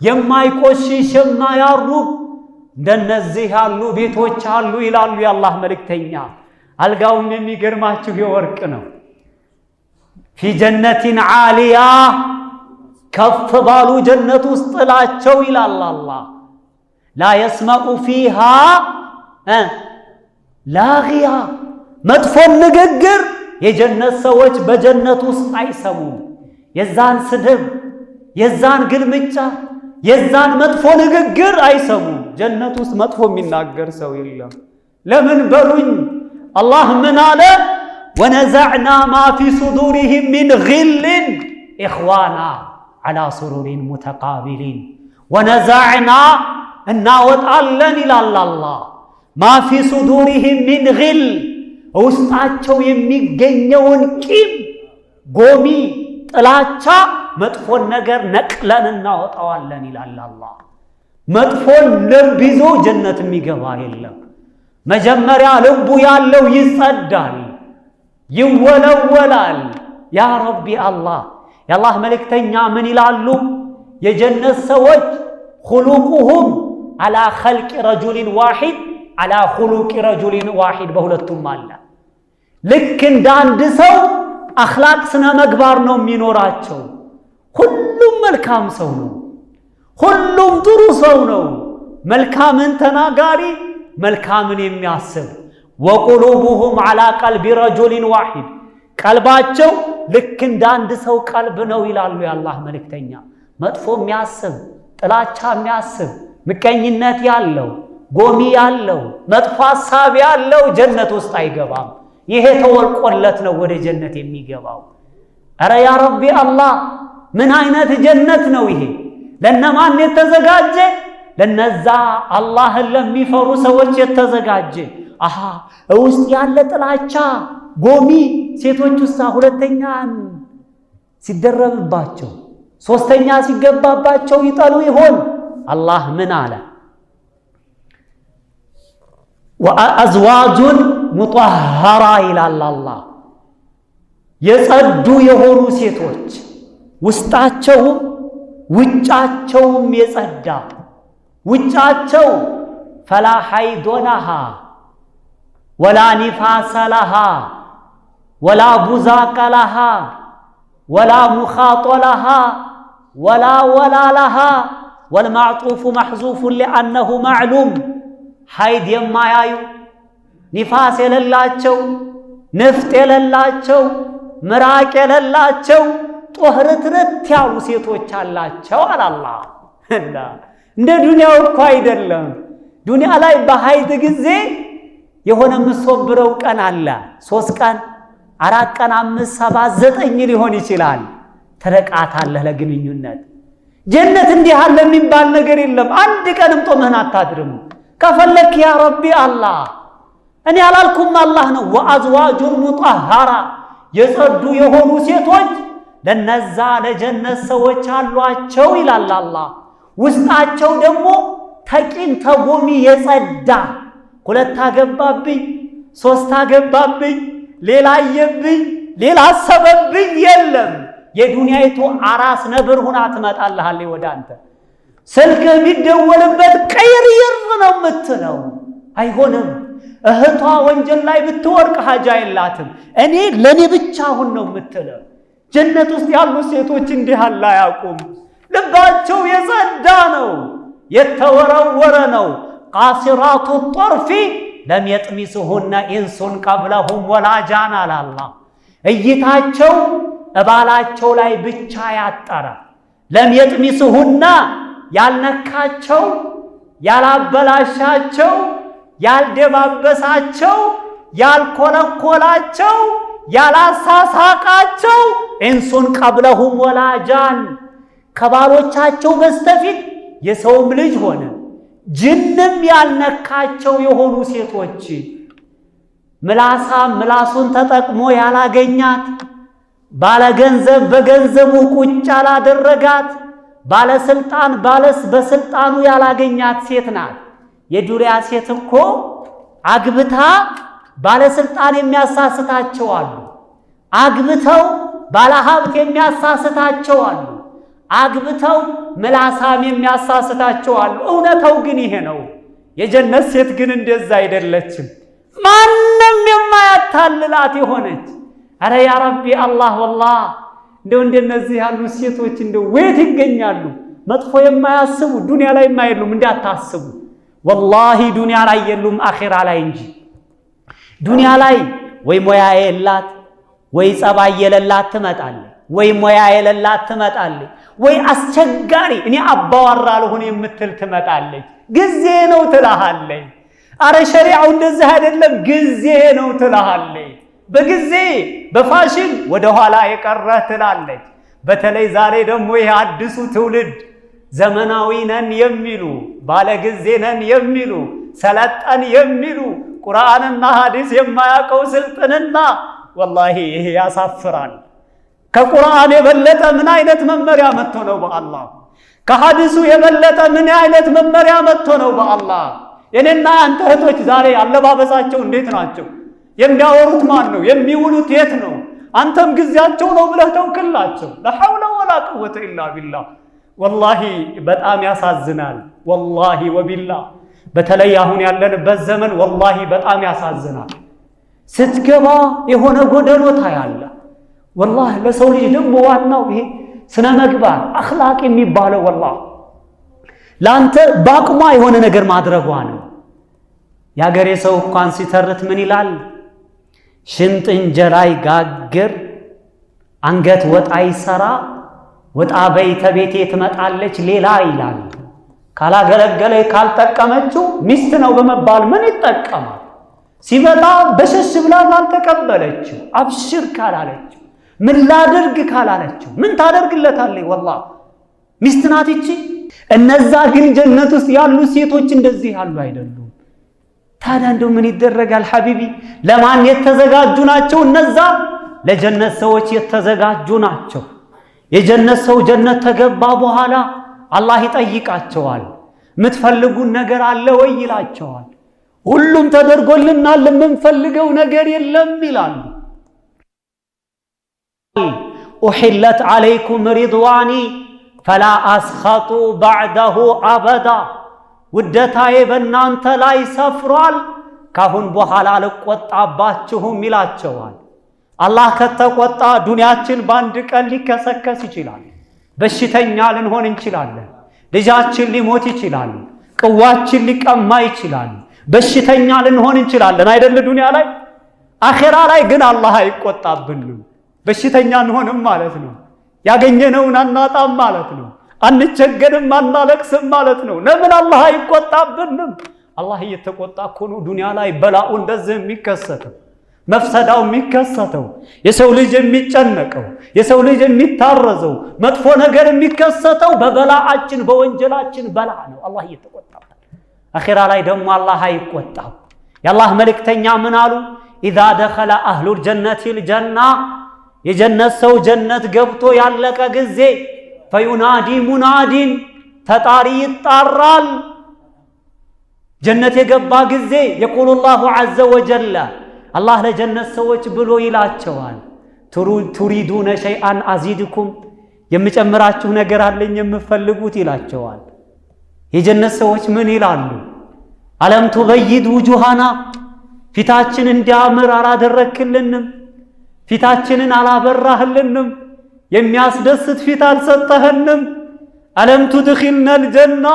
የማይቆሽሽ የማያሩግ እንደነዚህ ያሉ ቤቶች አሉ ይላሉ የአላህ መልእክተኛ። አልጋውም የሚገርማችሁ የወርቅ ነው። ፊ ጀነቲን ዓሊያ ከፍ ባሉ ጀነት ውስጥ ጥላቸው ይላል አላህ። ላ የስመዑ ፊሃ ላግያ መጥፎን ንግግር የጀነት ሰዎች በጀነት ውስጥ አይሰሙም። የዛን ስድብ፣ የዛን ግልምጫ፣ የዛን መጥፎ ንግግር አይሰሙም። ጀነት ውስጥ መጥፎ የሚናገር ሰው የለም። ለምን በሉኝ? አላህ ምን አለ? ወነዘዕና ማ ፊ ሱዱሪሂም ሚን ጊልን ኢኽዋና ዐላ ሱሩሪን ሙተቃቢሊን። ወነዘዕና እናወጣለን ይላል አላህ። ማ ፊ ሱዱሪሂም ሚን ጊል ውስጣቸው የሚገኘውን ቂም፣ ጎሚ፣ ጥላቻ፣ መጥፎን ነገር ነቅለን እናወጣዋለን ይላል አላህ። መጥፎን ልብ ይዞ ጀነት የሚገባ የለም። መጀመሪያ ልቡ ያለው ይጸዳል፣ ይወለወላል። ያ ረቢ አላህ የአላህ መልእክተኛ ምን ይላሉ? የጀነት ሰዎች ኹሉቁሁም አላ ኸልቂ ረጁሊን ዋሂድ አላ ኹሉቂ ረጁሊን ዋሂድ፣ በሁለቱም አለ። ልክ እንደ አንድ ሰው አኽላቅ ስነ መግባር ነው የሚኖራቸው። ሁሉም መልካም ሰው ነው፣ ሁሉም ጥሩ ሰው ነው። መልካምን ተናጋሪ፣ መልካምን የሚያስብ። ወቁሉቡሁም አላ ቀልቢ ረጁሊን ዋሂድ፣ ቀልባቸው ልክ እንደ አንድ ሰው ቀልብ ነው ይላሉ የአላህ መልእክተኛ። መጥፎ የሚያስብ፣ ጥላቻ የሚያስብ፣ ምቀኝነት ያለው፣ ጎሚ ያለው፣ መጥፎ ሐሳብ ያለው ጀነት ውስጥ አይገባም። ይሄ ተወልቆለት ነው ወደ ጀነት የሚገባው። አረ ያ ረቢ አላህ ምን አይነት ጀነት ነው ይሄ? ለነማን የተዘጋጀ? ለነዛ አላህን ለሚፈሩ ሰዎች የተዘጋጀ። አሃ ውስጥ ያለ ጥላቻ፣ ጎሚ ሴቶች ውስጥ ሁለተኛን ሲደረብባቸው፣ ሶስተኛ ሲገባባቸው ይጠሉ ይሆን? አላህ ምን አለ? ወአዝዋጁን ሙጠሃራ ይላል አላህ። የጸዱ የሆኑ ሴቶች ውስጣቸውም ውጫቸውም የጸዳ፣ ውጫቸው ፈላ ሐይድ ለሃ ወላ ኒፋሰ ለሃ ወላ ቡዛቀ ለሃ ወላ ሙኻጦ ለሃ ወላ ለሃ ወልማዕጡፉ መሕዙፉን ሊአነሁ ማዕሉም። ሐይድ የማያዩ፣ ኒፋስ የሌላቸው፣ ንፍጥ የሌላቸው፣ ምራቅ የሌላቸው ጦህርትርት ያሉ ሴቶች አላቸው አላህ። እንደ ዱንያው እኮ አይደለም። ዱንያ ላይ በሐይድ ጊዜ የሆነ የምትሶብረው ቀን አለ። 3 ቀን፣ 4 ቀን፣ 5፣ 7፣ 9 ሊሆን ይችላል። ትረቃታለህ ለግንኙነት። ጀነት እንዲህ አለ የሚባል ነገር የለም። አንድ ቀንም ጦምህን አታድርም። ከፈለክ ያ ረቢ አላህ፣ እኔ አላልኩም አላህ ነው። ወአዝዋጁን ሙጠሃራ የጸዱ የሆኑ ሴቶች ለነዛ ለጀነት ሰዎች አሏቸው ይላል አላህ። ውስጣቸው ደግሞ ተቂም ተጎሚ የጸዳ፣ 2 አገባብኝ፣ 3 አገባብኝ፣ ሌላ አየብኝ፣ ሌላ አሰበብኝ የለም። የዱንያይቱ አራስ ነብር ሁና ትመጣልሃለች ወደ አንተ። ስልክህ ቢደወልበት ቀይር ነው የምትለው። አይሆንም። እህቷ ወንጀል ላይ ብትወርቅ ሀጃ የላትም። እኔ ለኔ ብቻ አሁን ነው የምትለው። ጀነት ውስጥ ያሉ ሴቶች እንዲህ አላ ያቁም። ልባቸው የጸዳ ነው፣ የተወረወረ ነው። ቃሲራቱ ጠርፊ ለም የጥሚስሁነ ኢንሱን ቀብለሁም ወላ ጃን አላላ። እይታቸው እባላቸው ላይ ብቻ ያጠረ፣ ለም የጥሚስሁና ያልነካቸው፣ ያላበላሻቸው፣ ያልደባበሳቸው፣ ያልኮለኮላቸው፣ ያላሳሳቃቸው ኢንሱን ቀብለሁም ወላ ጃን ከባሎቻቸው በስተፊት የሰውም ልጅ ሆነ ጅንም ያልነካቸው የሆኑ ሴቶች፣ ምላሳም ምላሱን ተጠቅሞ ያላገኛት፣ ባለገንዘብ በገንዘቡ ቁጭ ያላደረጋት፣ ባለስልጣን በስልጣኑ ያላገኛት ሴት ናት። የዱንያ ሴት እኮ አግብታ ባለስልጣን የሚያሳስታቸው አሉ። አግብተው ባለሀብት የሚያሳስታቸው አሉ። አግብተው ምላሳም የሚያሳስታቸው አሉ። እውነታው ግን ይሄ ነው። የጀነት ሴት ግን እንደዛ አይደለችም። ማንም የማያታልላት የሆነች። አረ ያ ረቢ አላህ ወላሂ እንደነዚህ ያሉ ሴቶች ወይት ይገኛሉ? መጥፎ የማያስቡ ዱንያ ላይ የማይሉም እንዳታስቡ። ወላሂ ዱንያ ላይ የሉም አኺራ ላይ እንጂ። ዱንያ ላይ ወይ ሞያ የላት ወይ ጸባይ የሌላት ትመጣለች፣ ወይ ሞያ የሌላት ትመጣለች፣ ወይ አስቸጋሪ እኔ አባዋራ አልሆነ የምትል ትመጣለች። ጊዜ ነው ትልሃለች። አረ ሸሪዓው እንደዚህ አይደለም ጊዜ ነው ትልሃለች። በጊዜ በፋሽን ወደ ኋላ የቀረ ትላለች። በተለይ ዛሬ ደግሞ ይሄ አዲሱ ትውልድ ዘመናዊ ነን የሚሉ ባለጊዜ ነን የሚሉ ሰለጠን የሚሉ ቁርአንና ሐዲስ የማያውቀው ስልጥንና ወላሂ ይሄ ያሳፍራል። ከቁርአን የበለጠ ምን አይነት መመሪያ መጥቶ ነው በአላህ? ከሐዲሱ የበለጠ ምን አይነት መመሪያ መጥቶ ነው በአላህ? የኔና አንተ እህቶች ዛሬ አለባበሳቸው እንዴት ናቸው? የሚያወሩት ማን ነው? የሚውሉት የት ነው? አንተም ጊዜያቸው ነው ብለህ ተውክላቸው። ለሐውለ ወላ ቁወተ ኢላ ቢላህ። ወላሂ በጣም ያሳዝናል። ወላሂ ወቢላህ በተለይ አሁን ያለንበት ዘመን ወላሂ በጣም ያሳዝናል። ስትገባ የሆነ ጎደሎ ታያለ። ወላሂ ለሰው ልጅ ደግሞ ዋናው ይሄ ስነ ምግባር አኽላቅ የሚባለው ወላሂ ላንተ ባቅሟ የሆነ ነገር ማድረጓ ነው። ያገሬ ሰው እንኳን ሲተርት ምን ይላል? ሽንጥ እንጀራ ይጋግር አንገት ወጣ ይሰራ ወጣ በይተ ቤቴ ትመጣለች ሌላ ይላል። ካላገለገለ ካልጠቀመችው ሚስት ነው በመባል ምን ይጠቀማል? ሲመጣ በሸሽ ብላ ካልተቀበለችው አብሽር ካላለችው ምን ላድርግ ካላለችው ምን ታደርግለታለች? ወላሂ ሚስት ናት እቺ። እነዛ ግን ጀነት ውስጥ ያሉ ሴቶች እንደዚህ ያሉ አይደሉም። ታዲያ እንደው ምን ይደረጋል ሐቢቢ? ለማን የተዘጋጁ ናቸው እነዛ? ለጀነት ሰዎች የተዘጋጁ ናቸው። የጀነት ሰው ጀነት ተገባ በኋላ አላህ ይጠይቃቸዋል። የምትፈልጉን ነገር አለ ወይ ይላቸዋል። ሁሉም ተደርጎልናል የምንፈልገው ነገር የለም ይላሉ። ኡሒለት ዓለይኩም ሪድዋኒ ፈላ አስኸጡ ባዕደሁ አበዳ። ውደታዬ በእናንተ ላይ ሰፍሯል ካሁን በኋላ አልቆጣባችሁም ይላቸዋል። አላህ ከተቆጣ ዱንያችን በአንድ ቀን ሊከሰከስ ይችላል። በሽተኛ ልንሆን እንችላለን። ልጃችን ሊሞት ይችላል። ቅዋችን ሊቀማ ይችላል። በሽተኛ ልንሆን እንችላለን አይደል? ዱንያ ላይ። አኺራ ላይ ግን አላህ አይቆጣብንም። በሽተኛ እንሆንም ማለት ነው። ያገኘነውን አናጣም ማለት ነው። አንቸገርም አናለቅስም ማለት ነው። ለምን አላህ አይቆጣብንም? አላህ እየተቆጣ እኮ ነው ዱንያ ላይ በላኡ እንደዚህ የሚከሰተው፣ መፍሰዳው የሚከሰተው፣ የሰው ልጅ የሚጨነቀው፣ የሰው ልጅ የሚታረዘው፣ መጥፎ ነገር የሚከሰተው በበላአችን በወንጀላችን በላ ነው። አላህ እየተቆጣበት። አኺራ ላይ ደግሞ አላህ አይቆጣም። የአላህ መልእክተኛ ምን አሉ? ኢዛ ደኸለ አህሉል ጀነቲል ጀና፣ የጀነት ሰው ጀነት ገብቶ ያለቀ ጊዜ ፈዩናዲ ሙናዲን፣ ተጣሪ ይጣራል። ጀነት የገባ ጊዜ የቁሉ ላሁ ዐዘ ወጀለ፣ አላህ ለጀነት ሰዎች ብሎ ይላቸዋል፣ ቱሪዱነ ሸይአን አዚድኩም፣ የምጨምራችሁ ነገር አለኝ የምፈልጉት ይላቸዋል። የጀነት ሰዎች ምን ይላሉ? አለም ቱበይድ ውጁሃና፣ ፊታችን እንዲያምር አላደረክልንም? ፊታችንን አላበራህልንም? የሚያስደስት ፊት አልሰጠህንም? አለም ቱድኺልነል ጀና፣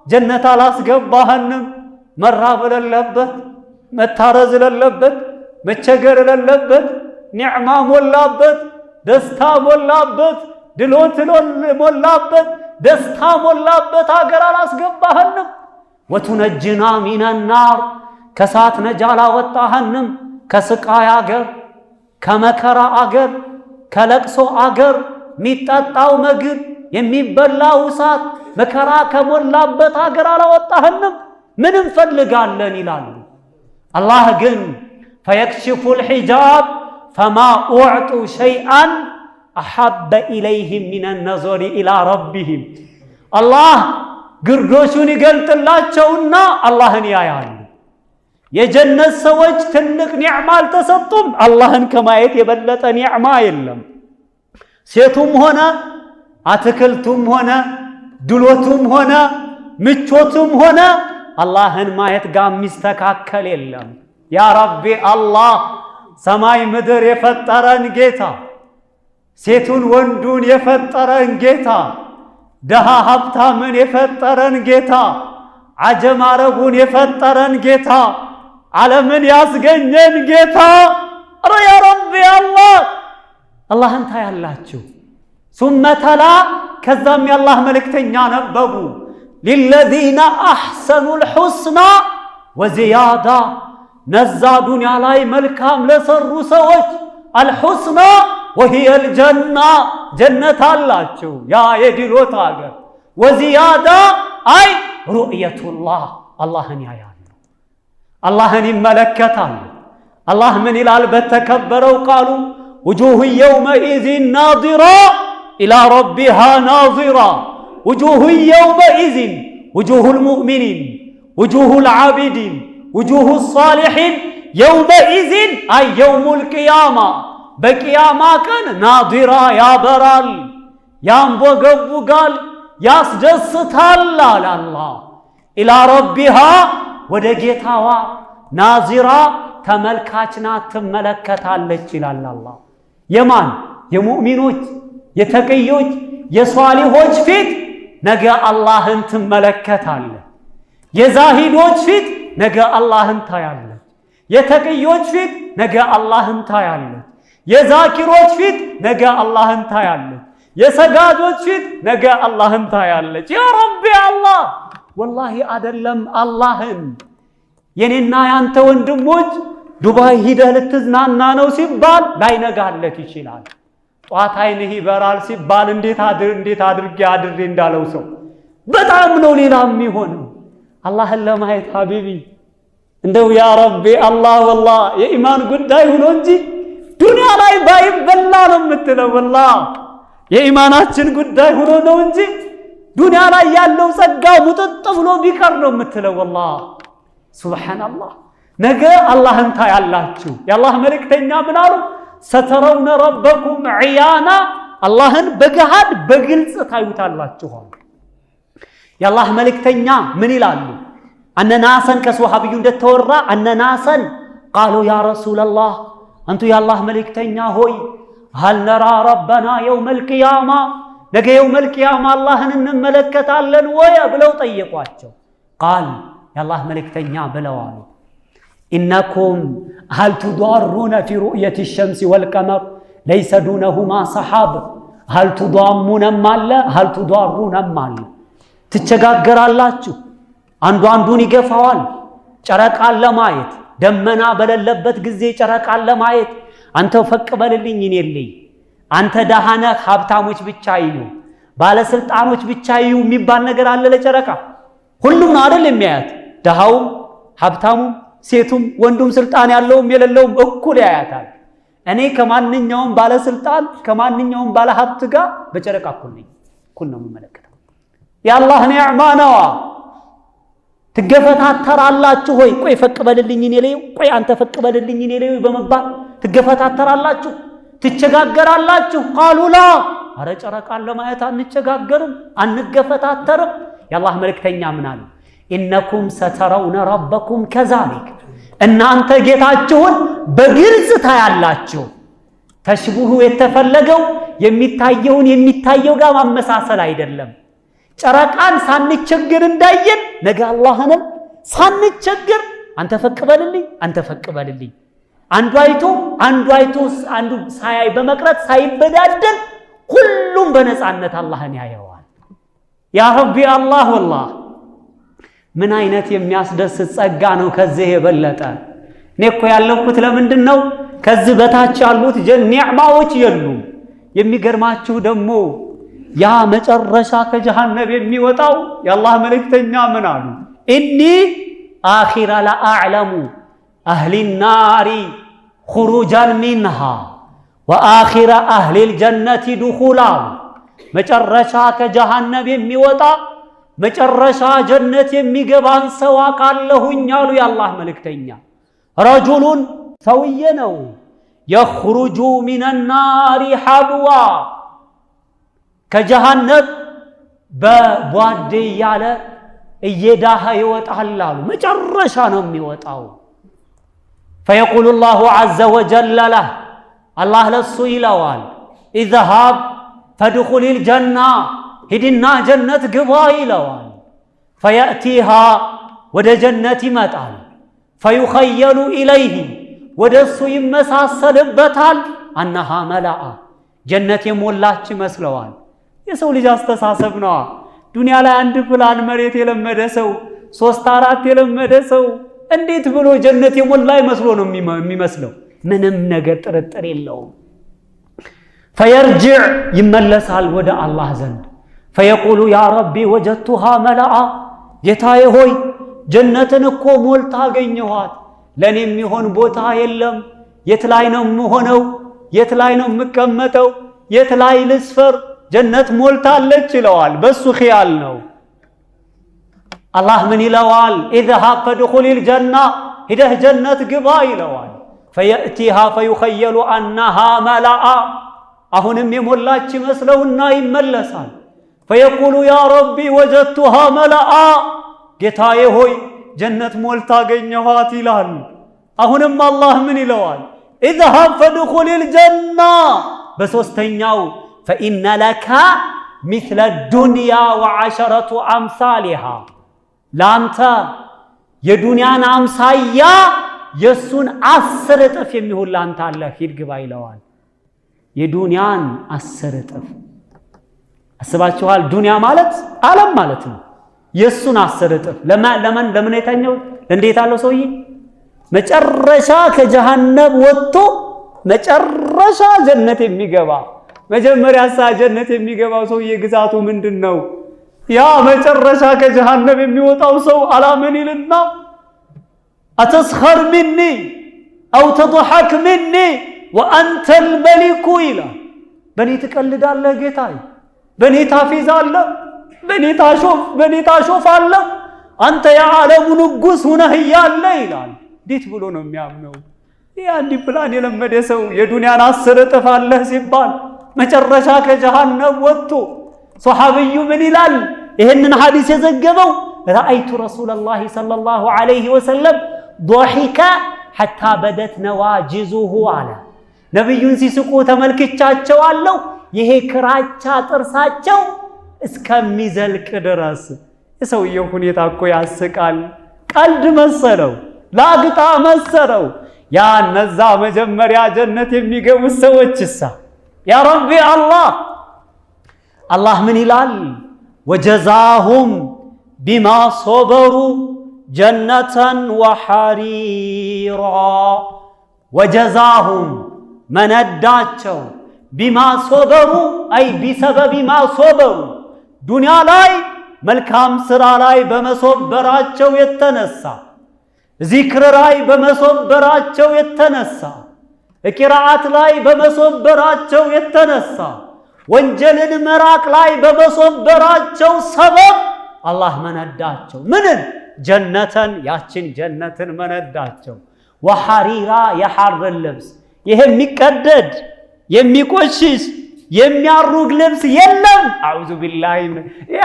ጀነት አላስገባህንም? መራብ የሌለበት መታረዝ የሌለበት መቸገር የሌለበት ኒዕማ ሞላበት፣ ደስታ ሞላበት፣ ድሎት ሞላበት፣ ደስታ ሞላበት አገር አላስገባህንም? ወቱነጅና ሚነናር፣ ከሳት ነጃ አላወጣህንም? ከስቃይ አገር፣ ከመከራ አገር፣ ከለቅሶ አገር፣ የሚጠጣው ምግብ የሚበላው እሳት መከራ ከሞላበት አገር አላወጣህንም? ምን እንፈልጋለን ይላሉ። አላህ ግን ፈየክሽፉል ሒጃብ ፈማ ኡዕጡ ሸይአን አሐበ ኢለይህም ሚነ ነዞሪ ኢላ ረቢህም። አላህ ግርዶሹን ይገልጥላቸውና አላህን ያያሉ። የጀነት ሰዎች ትልቅ ኒዕማ አልተሰጡም። አላህን ከማየት የበለጠ ኒዕማ የለም። ሴቱም ሆነ አትክልቱም ሆነ ድሎቱም ሆነ ምቾቱም ሆነ አላህን ማየት ጋር የሚስተካከል የለም። ያ ረቢ አላህ ሰማይ ምድር የፈጠረን ጌታ፣ ሴቱን ወንዱን የፈጠረን ጌታ፣ ደሃ ሀብታምን የፈጠረን ጌታ፣ አጀም አረቡን የፈጠረን ጌታ፣ ዓለምን ያስገኘን ጌታ ኧረ ያ ረቢ አላህን ታያላችሁ። ثم تلا ከዛም የአላህ መልእክተኛ ነበቡ للذين أحسنوا الحسنى وزيادة ነዛ ዱንያ ላይ መልካም ለሰሩ ሰዎች الحسنى وهي الجنة ጀነት አላቸው ያ የድሎት ሀገር وزيادة أي رؤية الله አላህን ያያሉ አላህን ይመለከታሉ الله من إلى بتكبروا قالوا وجوه يومئذ ناظرة إلى ربها ناظرة وجوه يومئذ وجوه المؤمنين وجوه العابدين وجوه الصالحين يومئذ أي يوم القيامة بقيامة كان ناظرة يا برال يا مبغب قال يا سجستها الله إلى ربها ودقيتها ناظرة ተመልካችና ትመለከታለች ይላል አላህ የማን የሙእሚኖች የተቀዮች የሷሊሆች ፊት ነገ አላህን ትመለከታለች የዛሂዶች ፊት ነገ አላህን ታያለች የተቀዮች ፊት ነገ አላህን ታያለች የዛኪሮች ፊት ነገ አላህን ታያለች የሰጋጆች ፊት ነገ አላህን ታያለች ያ ረቢ አላህ ወላሂ አይደለም አላህን የኔና ያንተ ወንድሞች ዱባይ ሂደህ ልትዝናና ነው ሲባል ላይነጋለት ይችላል ጧት አይንህ ይበራል ሲባል እንዴት አድርጌ አድሬ እንዳለው ሰው በጣም ነው ሌላ የሚሆነው አላህን ለማየት ሐቢቢ እንደው ያ ረቢ አላህ ወላሂ የኢማን ጉዳይ ሆኖ እንጂ ዱንያ ላይ ባይበላ ነው የምትለው ወላሂ የኢማናችን ጉዳይ ሆኖ ነው እንጂ ዱንያ ላይ ያለው ጸጋ ሙጥጥ ብሎ ቢቀር ነው የምትለው ወላሂ ሱብሃንአላህ ነገ አላህን ታያላችሁ የአላህ መልእክተኛ ምን አሉ ሰተረውነ ረበኩም ዒያና አላህን በገሃድ በግልጽ ታዩታላችሁ የአላህ መልእክተኛ ምን ይላሉ አነናሰን ከሱሐቢዩ እንደተወራ አነናሰን قالوا يا رسول الله አንቱ የአላህ መልእክተኛ ሆይ هل نرى ربنا يوم القيامة ነገ يوم القيامة አላህን እንመለከታለን ወይ ብለው ጠየቋቸው قال የአላህ መልእክተኛ ብለዋል إنكم هل تضارون في رؤية الشمس والقمر ليس دونهما سحاب هل تضامون مال هل تضارون مال ትቸጋገራላችሁ አንዱ አንዱን ይገፋዋል ጨረቃን ለማየት ደመና በሌለበት ጊዜ ጨረቃን ለማየት አንተ ፈቅ በልልኝ እኔልኝ አንተ ደሃነ ሀብታሞች ብቻ ይዩ ባለስልጣኖች ብቻ ይዩ የሚባል ነገር አለ ለጨረቃ ሁሉም አይደል የሚያያት ደሃው ሀብታሙ ሴቱም ወንዱም ስልጣን ያለውም የሌለውም እኩል ያያታል እኔ ከማንኛውም ባለስልጣን ከማንኛውም ባለሀብት ጋር በጨረቃ እኩል ነኝ እኩል ነው የምመለከተው የአላህ ኒዕማ ነው ትገፈታተራላችሁ ሆይ ቆይ ፈቅ በልልኝ እኔልኝ ቆይ አንተ ፈቅ በልልኝ እኔልኝ በመባል ትገፈታተራላችሁ ትቸጋገራላችሁ قالوا لا አረ ጨረቃን ለማየት አንቸጋገርም አንገፈታተርም የአላህ መልእክተኛ ምን አሉ إنكم سترون ربكم كذلك እናንተ ጌታችሁን በግልጽ ታያላችሁ ተሽቡሁ የተፈለገው የሚታየው ጋር ማመሳሰል አይደለም ጨረቃን ሳንቸግር እንዳየን ነገ አላህንም ሳንቸግር አንተ ፈቅ በልልኝ አንዱ አይቶ ሳያይ በመቅረት ሳይበዳደል ሁሉም በነፃነት አላህን ያየዋል ያ ረቢ አላህ والله ምን አይነት የሚያስደስት ጸጋ ነው ከዚህ የበለጠ እኔ እኮ ያለኩት ለምንድን ነው ከዚህ በታች ያሉት ኒዕማዎች የሉም የሚገርማችሁ ደግሞ ያ መጨረሻ ከጀሃነም የሚወጣው የአላህ መልእክተኛ ምን አሉ ኢኒ አኺራ ለአዕለሙ አህሊ النار خروجا منها واخر اهل الجنه دخولا መጨረሻ ከጀሃነም የሚወጣ መጨረሻ ጀነት የሚገባን ሰው አቃለሁኝ አሉ የአላህ መልእክተኛ ረጁሉን ሰውዬ ነው يخرج من النار حبوا ከጀሃነም በቧዴ ያለ እየዳሃ ይወጣል አሉ መጨረሻ ነው የሚወጣው فيقول الله عز وجل له الله ለሱ ይለዋል ኢዝሃብ ፈድኹሊል ጀና ሂድና ጀነት ግባ ይለዋል። ፈየእቲሃ ወደ ጀነት ይመጣል። ፈዩኸየሉ ኢለይህ ወደ እሱ ይመሳሰልበታል። አነሃ መላአ ጀነት የሞላች ይመስለዋል። የሰው ልጅ አስተሳሰብ ነዋ። ዱንያ ላይ አንድ ፕላን መሬት የለመደ ሰው 3-4 የለመደ ሰው እንዴት ብሎ ጀነት የሞላ ይመስሎ ነው የሚመስለው? ምንም ነገር ጥርጥር የለውም። ፈየርጅዕ ይመለሳል ወደ አላህ ዘንድ። ፈየቁሉ ያ ረቢ ወጀድቱሃ መላአ ጌታዬ ሆይ ጀነትን እኮ ሞልታ አገኘኋት፣ ለኔ የሚሆን ቦታ የለም። የት ላይ ነው የምሆነው? የት ላይ ነው የምቀመጠው? የት ላይ ልስፈር? ጀነት ሞልታለች ይለዋል። በሱ ኺያል ነው። አላህ ምን ይለዋል? ኢዝሃብ ፈድኹሊል ጀና ሂደህ ጀነት ግባ ይለዋል። ፈየእቲሃ ፈዩኸየሉ አነሃ መላአ አሁንም የሞላች ይመስለውና ይመለሳል። ፈየቁሉ ያ ረቢ ወጀድቱሃ መላአ ጌታዬ ሆይ ጀነት ሞልታ አገኘኋት ይላል። አሁንም አላህ ምን ይለዋል? ኢዝሃብ ፈድኹሊል ጀና በሶስተኛው ፈኢነ ለከ ሚስለ ዱንያ ወዐሸረቱ አምሳሊሃ ለአንተ የዱንያን አምሳያ የሱን 10 እጥፍ የሚሆን ለአንተ አለ፣ ሂድ ግባ ይለዋል። የዱንያን 10 እጥፍ አስባችኋል? ዱንያ ማለት ዓለም ማለት ነው። የሱን 10 እጥፍ ለምን የተኛው እንዴት አለው ሰውዬ መጨረሻ ከጀሃነም ወጥቶ መጨረሻ ጀነት የሚገባ መጀመሪያ ጀነት የሚገባው ሰውዬ ግዛቱ ምንድነው? ያ መጨረሻ ከጀሃነም የሚወጣው ሰው አላምን ይልና አተስኸር ሚኒ አው ተضحክ ሚኒ ወአንተ الملك ይላል። በኔ ትቀልዳለህ ጌታዬ፣ በኔ ታፊዛለህ፣ በኔ ታሾፋለህ፣ አንተ የዓለሙ ንጉስ ሆነህ እያለ ይላል። እንዴት ብሎ ነው የሚያምነው? ይህ አንድ ፕላን የለመደ ሰው የዱንያን 10 እጥፍ አለህ ሲባል መጨረሻ ከጀሃነም ወጥቶ ሶሐቢዩ ምን ይላል? ይህንን ሐዲስ የዘገበው ረአይቱ ረሱለላሂ ሰለላሁ ዐለይሂ ወሰለም ضحك حتى بدت نواجذه አለ። ነብዩን ሲስቁ ተመልክቻቸዋለሁ ይሄ ክራቻ ጥርሳቸው እስከሚዘልቅ ድረስ። የሰውየው ሁኔታ እኮ ያስቃል። ቀልድ መሰለው፣ ላግጣ መሰለው። ያ እነዛ መጀመሪያ ጀነት የሚገቡ ሰዎችሳ ያ ረቢ አላህ ምን ይላል? ወጀዛሁም ቢማ ሶበሩ ጀነተን ወሐሪራ ወጀዛሁም መነዳቸው ቢማ ሶበሩ አይ ቢሰበብ ማ ሶበሩ ዱንያ ላይ መልካም ስራ ላይ በመሶበራቸው የተነሳ ዚክር ላይ በመሶበራቸው የተነሳ ቂራአት ላይ በመሶበራቸው የተነሳ ወንጀልን መራቅ ላይ በመሶበራቸው ሰበብ አላህ መነዳቸው። ምንን? ጀነተን ያችን ጀነትን መነዳቸው። ወሐሪራ የሐር ልብስ ይሄ የሚቀደድ የሚቆሽሽ የሚያሩግ ልብስ የለም። አዑዙ ቢላሂ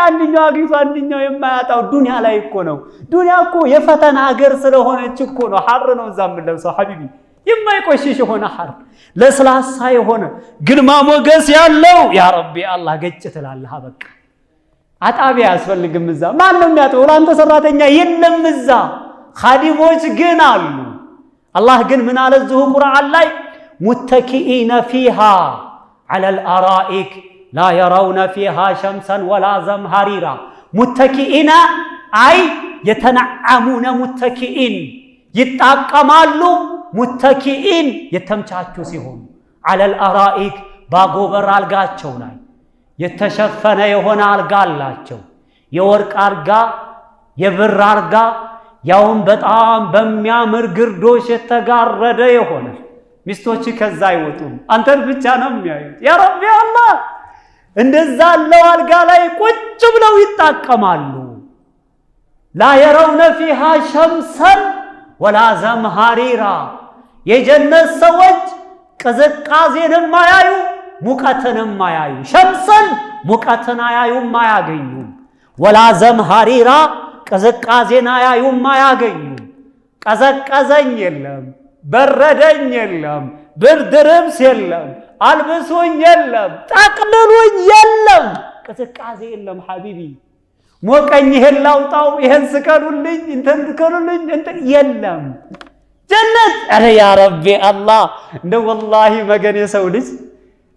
አንደኛው አግኝቶ አንደኛው የማያጣው ዱንያ ላይ እኮ ነው። ዱንያ እኮ የፈተና ሀገር ስለሆነች እኮ ነው ሐር ነው እዛ የምንለብሰው ሐቢቢ። የማይቆሽሽ የሆነ ሐር ለስላሳ የሆነ ግርማ ሞገስ ያለው ያ ረቢ አላህ ገጭ ትላለህ። በቃ አጣቢ አያስፈልግም። እዛ ማን ነው የሚያጠው? ለአንተ ሰራተኛ የለም እዛ። ኻዲሞች ግን አሉ። አላህ ግን ምን አለ እዚሁ ቁርአን ላይ ሙተኪኢነ ፊሃ ዐለል አራኢክ ላ የረውነ ፊሃ ሸምሰን ወላ ዘምሃሪራ ሙተኪኢነ አይ የተነዓሙነ ሙተኪኢን ይጣቀማሉ። ሙተኪኢን የተምቻቹ ሲሆኑ ዐለል አራኢክ ባጎበር አልጋቸው ላይ የተሸፈነ የሆነ አልጋ አላቸው። የወርቅ አልጋ፣ የብር አልጋ፣ ያውም በጣም በሚያምር ግርዶሽ የተጋረደ የሆነ ሚስቶች ከዛ አይወጡም፣ አንተን ብቻ ነው የሚያዩት። ያ ረቢ አላህ እንደዛ ያለው አልጋ ላይ ቁጭ ብለው ይጣቀማሉ። ላ የረውነ ፊሃ ሸምሰን ወላ ዘምሃሪራ የጀነት ሰዎች ቅዝቃዜንም አያዩ ሙቀትንም አያዩ። ሸምሰን ሙቀትን አያዩም አያገኙም። ወላ ዘምሃሪራ ቅዝቃዜን አያዩም አያገኙም። ቀዘቀዘኝ የለም፣ በረደኝ የለም፣ ብርድ ልብስ የለም፣ አልብሶኝ የለም ጠቅልሎኝ የለም ቅዝቃዜ የለም ሐቢቢ ሞቀኝ ይሄን ላውጣው ይሄን ስከሉልኝ እንትን ትከሉልኝ እንትን የለም ጀነት አረ ያ ረቢ አላህ እንደው ወላሂ መገን የሰው ልጅ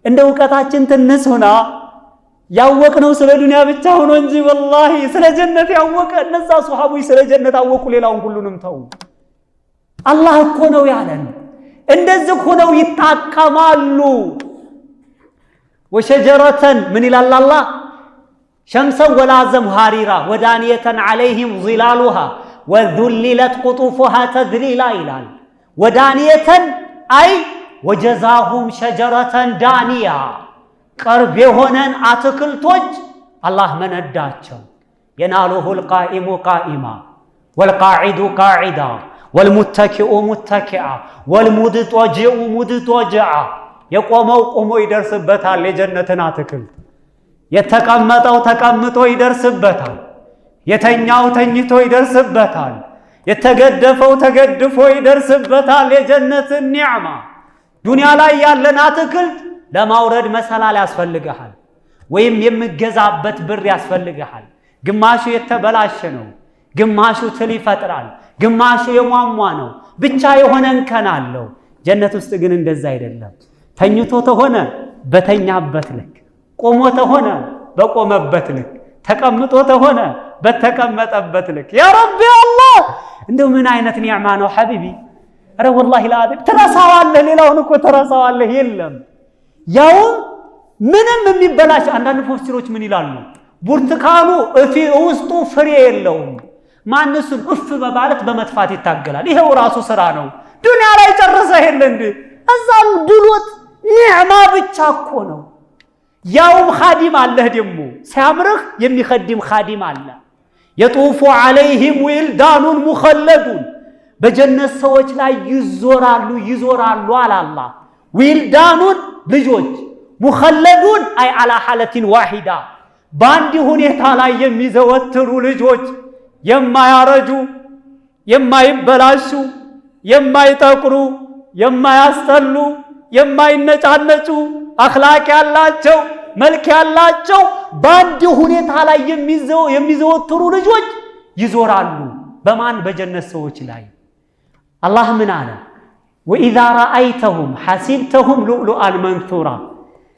እንደው ዕውቀታችን ትንሽ ሆና ያወቅነው ስለ ዱንያ ብቻ ሆኖ እንጂ ወላሂ ስለ ጀነት ያወቀ እነዛ ሱሐቦች ስለ ጀነት አወቁ ሌላውን ሁሉንም ተው አላህ እኮ ነው ያለን እንደዚህ ሆነው ይጣቀማሉ ወሸጀረተን ምን ይላል አላህ شمسا ولا زمهريرا ودانية عليهم ظلالها وذللت قطوفها تذليلا إلال ودانية أي وجزاهم شجرة دانية قرب هنن أتكل توج الله من الداتشو يناله القائم قائما والقاعد قاعدا والمتكئ متكئا والمضطجع مضطجعا يقوموا قوموا يدرسبتها لجنة أتكل የተቀመጠው ተቀምጦ ይደርስበታል የተኛው ተኝቶ ይደርስበታል የተገደፈው ተገድፎ ይደርስበታል የጀነት ኒዕማ ዱንያ ላይ ያለን አትክልት ለማውረድ መሰላል ያስፈልጋል ወይም የምገዛበት ብር ያስፈልጋል ግማሹ የተበላሸ ነው ግማሹ ትል ይፈጥራል ግማሹ የሟሟ ነው ብቻ የሆነን ከናለው ጀነት ውስጥ ግን እንደዛ አይደለም ተኝቶ ተሆነ በተኛበት ልክ ቆሞ ተሆነ በቆመበት ልክ ተቀምጦ ተሆነ በተቀመጠበት ልክ ያ ረቢ አላህ እንደው ምን አይነት ኒዕማ ነው ሐቢቢ አረ والله ላዚም ተራሳዋለህ ሌላውን እኮ ተራሳዋለህ የለም ያው ምንም የሚበላሽ አንዳንድ ፎስሮች ምን ይላሉ ብርቱካኑ እፊ ውስጡ ፍሬ የለውም ማንሱን እፍ በማለት በመጥፋት ይታገላል ይሄው ራሱ ስራ ነው ዱንያ ላይ ጨርሰ ይሄል እንዴ እዛም ድሎት ኒዕማ ብቻ እኮ ነው ያውም ኻዲም አለህ ደሞ ሲያምርህ የሚخدም ኻዲም አለ يطوف عليهم ولدان مخلدون በጀነት ሰዎች ላይ ይዞራሉ አለ አላህ ዊልዳኑን ልጆች ሙخلدون አይ على حالة واحدة ባንዲ ሁኔታ ላይ የሚዘወትሩ ልጆች የማያረጁ የማይበላሹ የማይጠቁሩ የማያስተሉ የማይነጫነጩ አኽላቅ ያላቸው መልክ ያላቸው ባንዲ ሁኔታ ላይ የሚዘወትሩ ልጆች ይዞራሉ በማን በጀነት ሰዎች ላይ አላህ ምን አለ وإذا رأيتهم حسبتهم لؤلؤا منثورا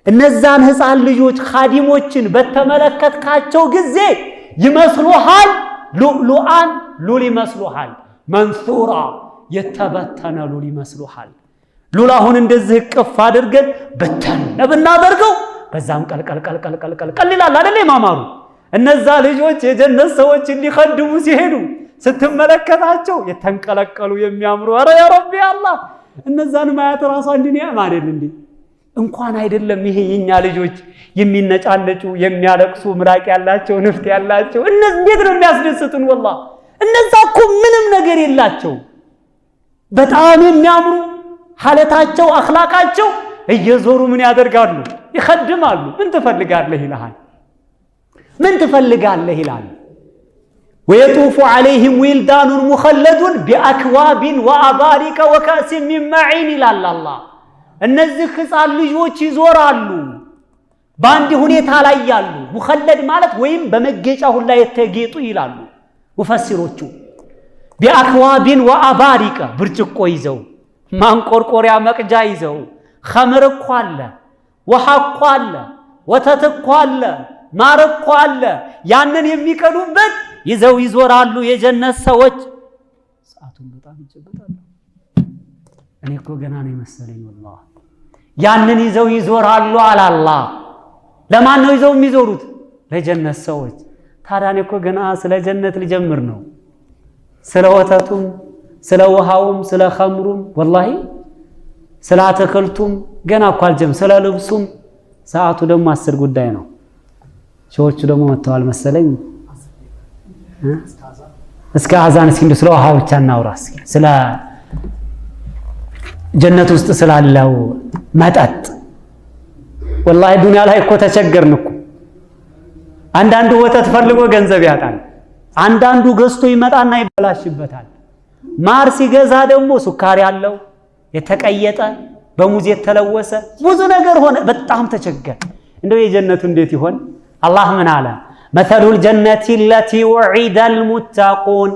እነዛን ህፃን ልጆች ኻዲሞችን በተመለከትካቸው ጊዜ ይመስሉሃል ሉؤلؤan ሉል ይመስሉሃል መንሱራ የተበተነ ሉል ይመስሉሃል ሉል አሁን እንደዚህ ቅፍ አድርገን በተነብና አድርገው በዛም ቀልቀል ይላል አይደል ማማሩ እነዛ ልጆች የጀነት ሰዎች ሊخدሙ ሲሄዱ ስትመለከታቸው የተንቀለቀሉ የሚያምሩ አረ ያ ረቢ አላህ እነዛን ማያት ራሱ አንድ ኒዕማ አይደል እንዴ እንኳን አይደለም ይሄ የኛ ልጆች የሚነጫነጩ የሚያለቅሱ ምራቅ ያላቸው ንፍት ያላቸው እነዚህ እንዴት ነው የሚያስደስቱን والله እነዛ እኮ ምንም ነገር የላቸው በጣም የሚያምሩ ሐለታቸው አኽላቃቸው እየዞሩ ምን ያደርጋሉ ይخدማሉ ምን ትፈልጋለህ ይላል ويطوف عليهم ولدان مخلدون بأكواب وأباريق وكأس من معين إلى الله እነዚህ ህፃን ልጆች ይዞራሉ ባንዲ ሁኔታ ላይ ያሉ ሙخلد ማለት ወይም በመገጫ ሁላ የተጌጡ ይላሉ ሙፈሲሮቹ بأكواب وأباريق ብርጭቆ ይዘው ማንቆርቆሪያ መቅጃ ይዘው ኸምር እኮ አለ ውሃ እኮ አለ ወተት እኮ አለ ማር እኮ አለ ያንን የሚቀዱበት ይዘው ይዞራሉ የጀነት ሰዎች ሰዓቱን በጣም ይጨበጣሉ እኔ እኮ ገና ነው መሰለኝ والله ያንን ይዘው ይዞራሉ አለ አላህ ለማን ነው ይዘው የሚዞሩት ለጀነት ሰዎች ታዲያ እኔ እኮ ገና ስለ ጀነት ልጀምር ነው ስለ ወተቱም ስለ ውሃውም ስለ ኸምሩም والله ስለ አትክልቱም ገና እኮ አልጀም ስለ ልብሱም ሰዓቱ ደግሞ 10 ጉዳይ ነው ሾዎቹ ደግሞ መተዋል መሰለኝ እስከ አዛን እስኪ ስለ ውሃ ብቻ እናውራ ስለ ጀነት ውስጥ ስላለው መጠጥ والله ዱንያ ላይ እኮ ተቸገርን እኮ አንዳንዱ ወተት ፈልጎ ገንዘብ ያጣል አንዳንዱ ገዝቶ ይመጣና ይበላሽበታል ማር ሲገዛ ደግሞ ሱካር ያለው የተቀየጠ በሙዝ የተለወሰ ብዙ ነገር ሆነ በጣም ተቸገረ እንደው የጀነቱ እንዴት ይሆን አላህ ምን አለ مثل الجنة التي وعد المتقون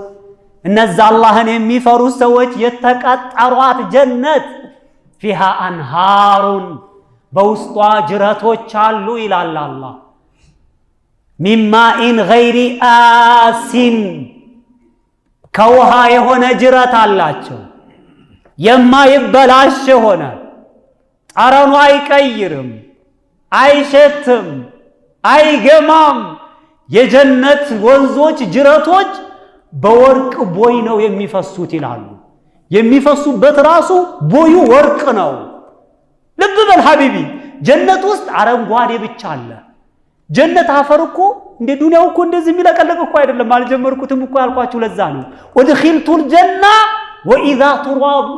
እነዛ አላህን የሚፈሩ ሰዎች የተቀጠሯት ጀነት فيها انهار በውስጧ ጅረቶች አሉ ይላል አላህ من ماء غير آسن ከውሃ የሆነ ጅረት አላቸው የማይበላሽ ሆነ ጠረኑ አይቀይርም አይሸትም አይገማም የጀነት ወንዞች ጅረቶች በወርቅ ቦይ ነው የሚፈሱት ይላሉ የሚፈሱበት ራሱ ቦዩ ወርቅ ነው ልብ በል ሐቢቢ ጀነት ውስጥ አረንጓዴ ብቻ አለ ጀነት አፈርኮ እንደ ዱንያው እኮ እንደዚህ የሚለቀለቅ እኮ አይደለም አልጀመርኩትም እኮ ያልኳችሁ ለዛ ነው ወድኺልቱል ጀና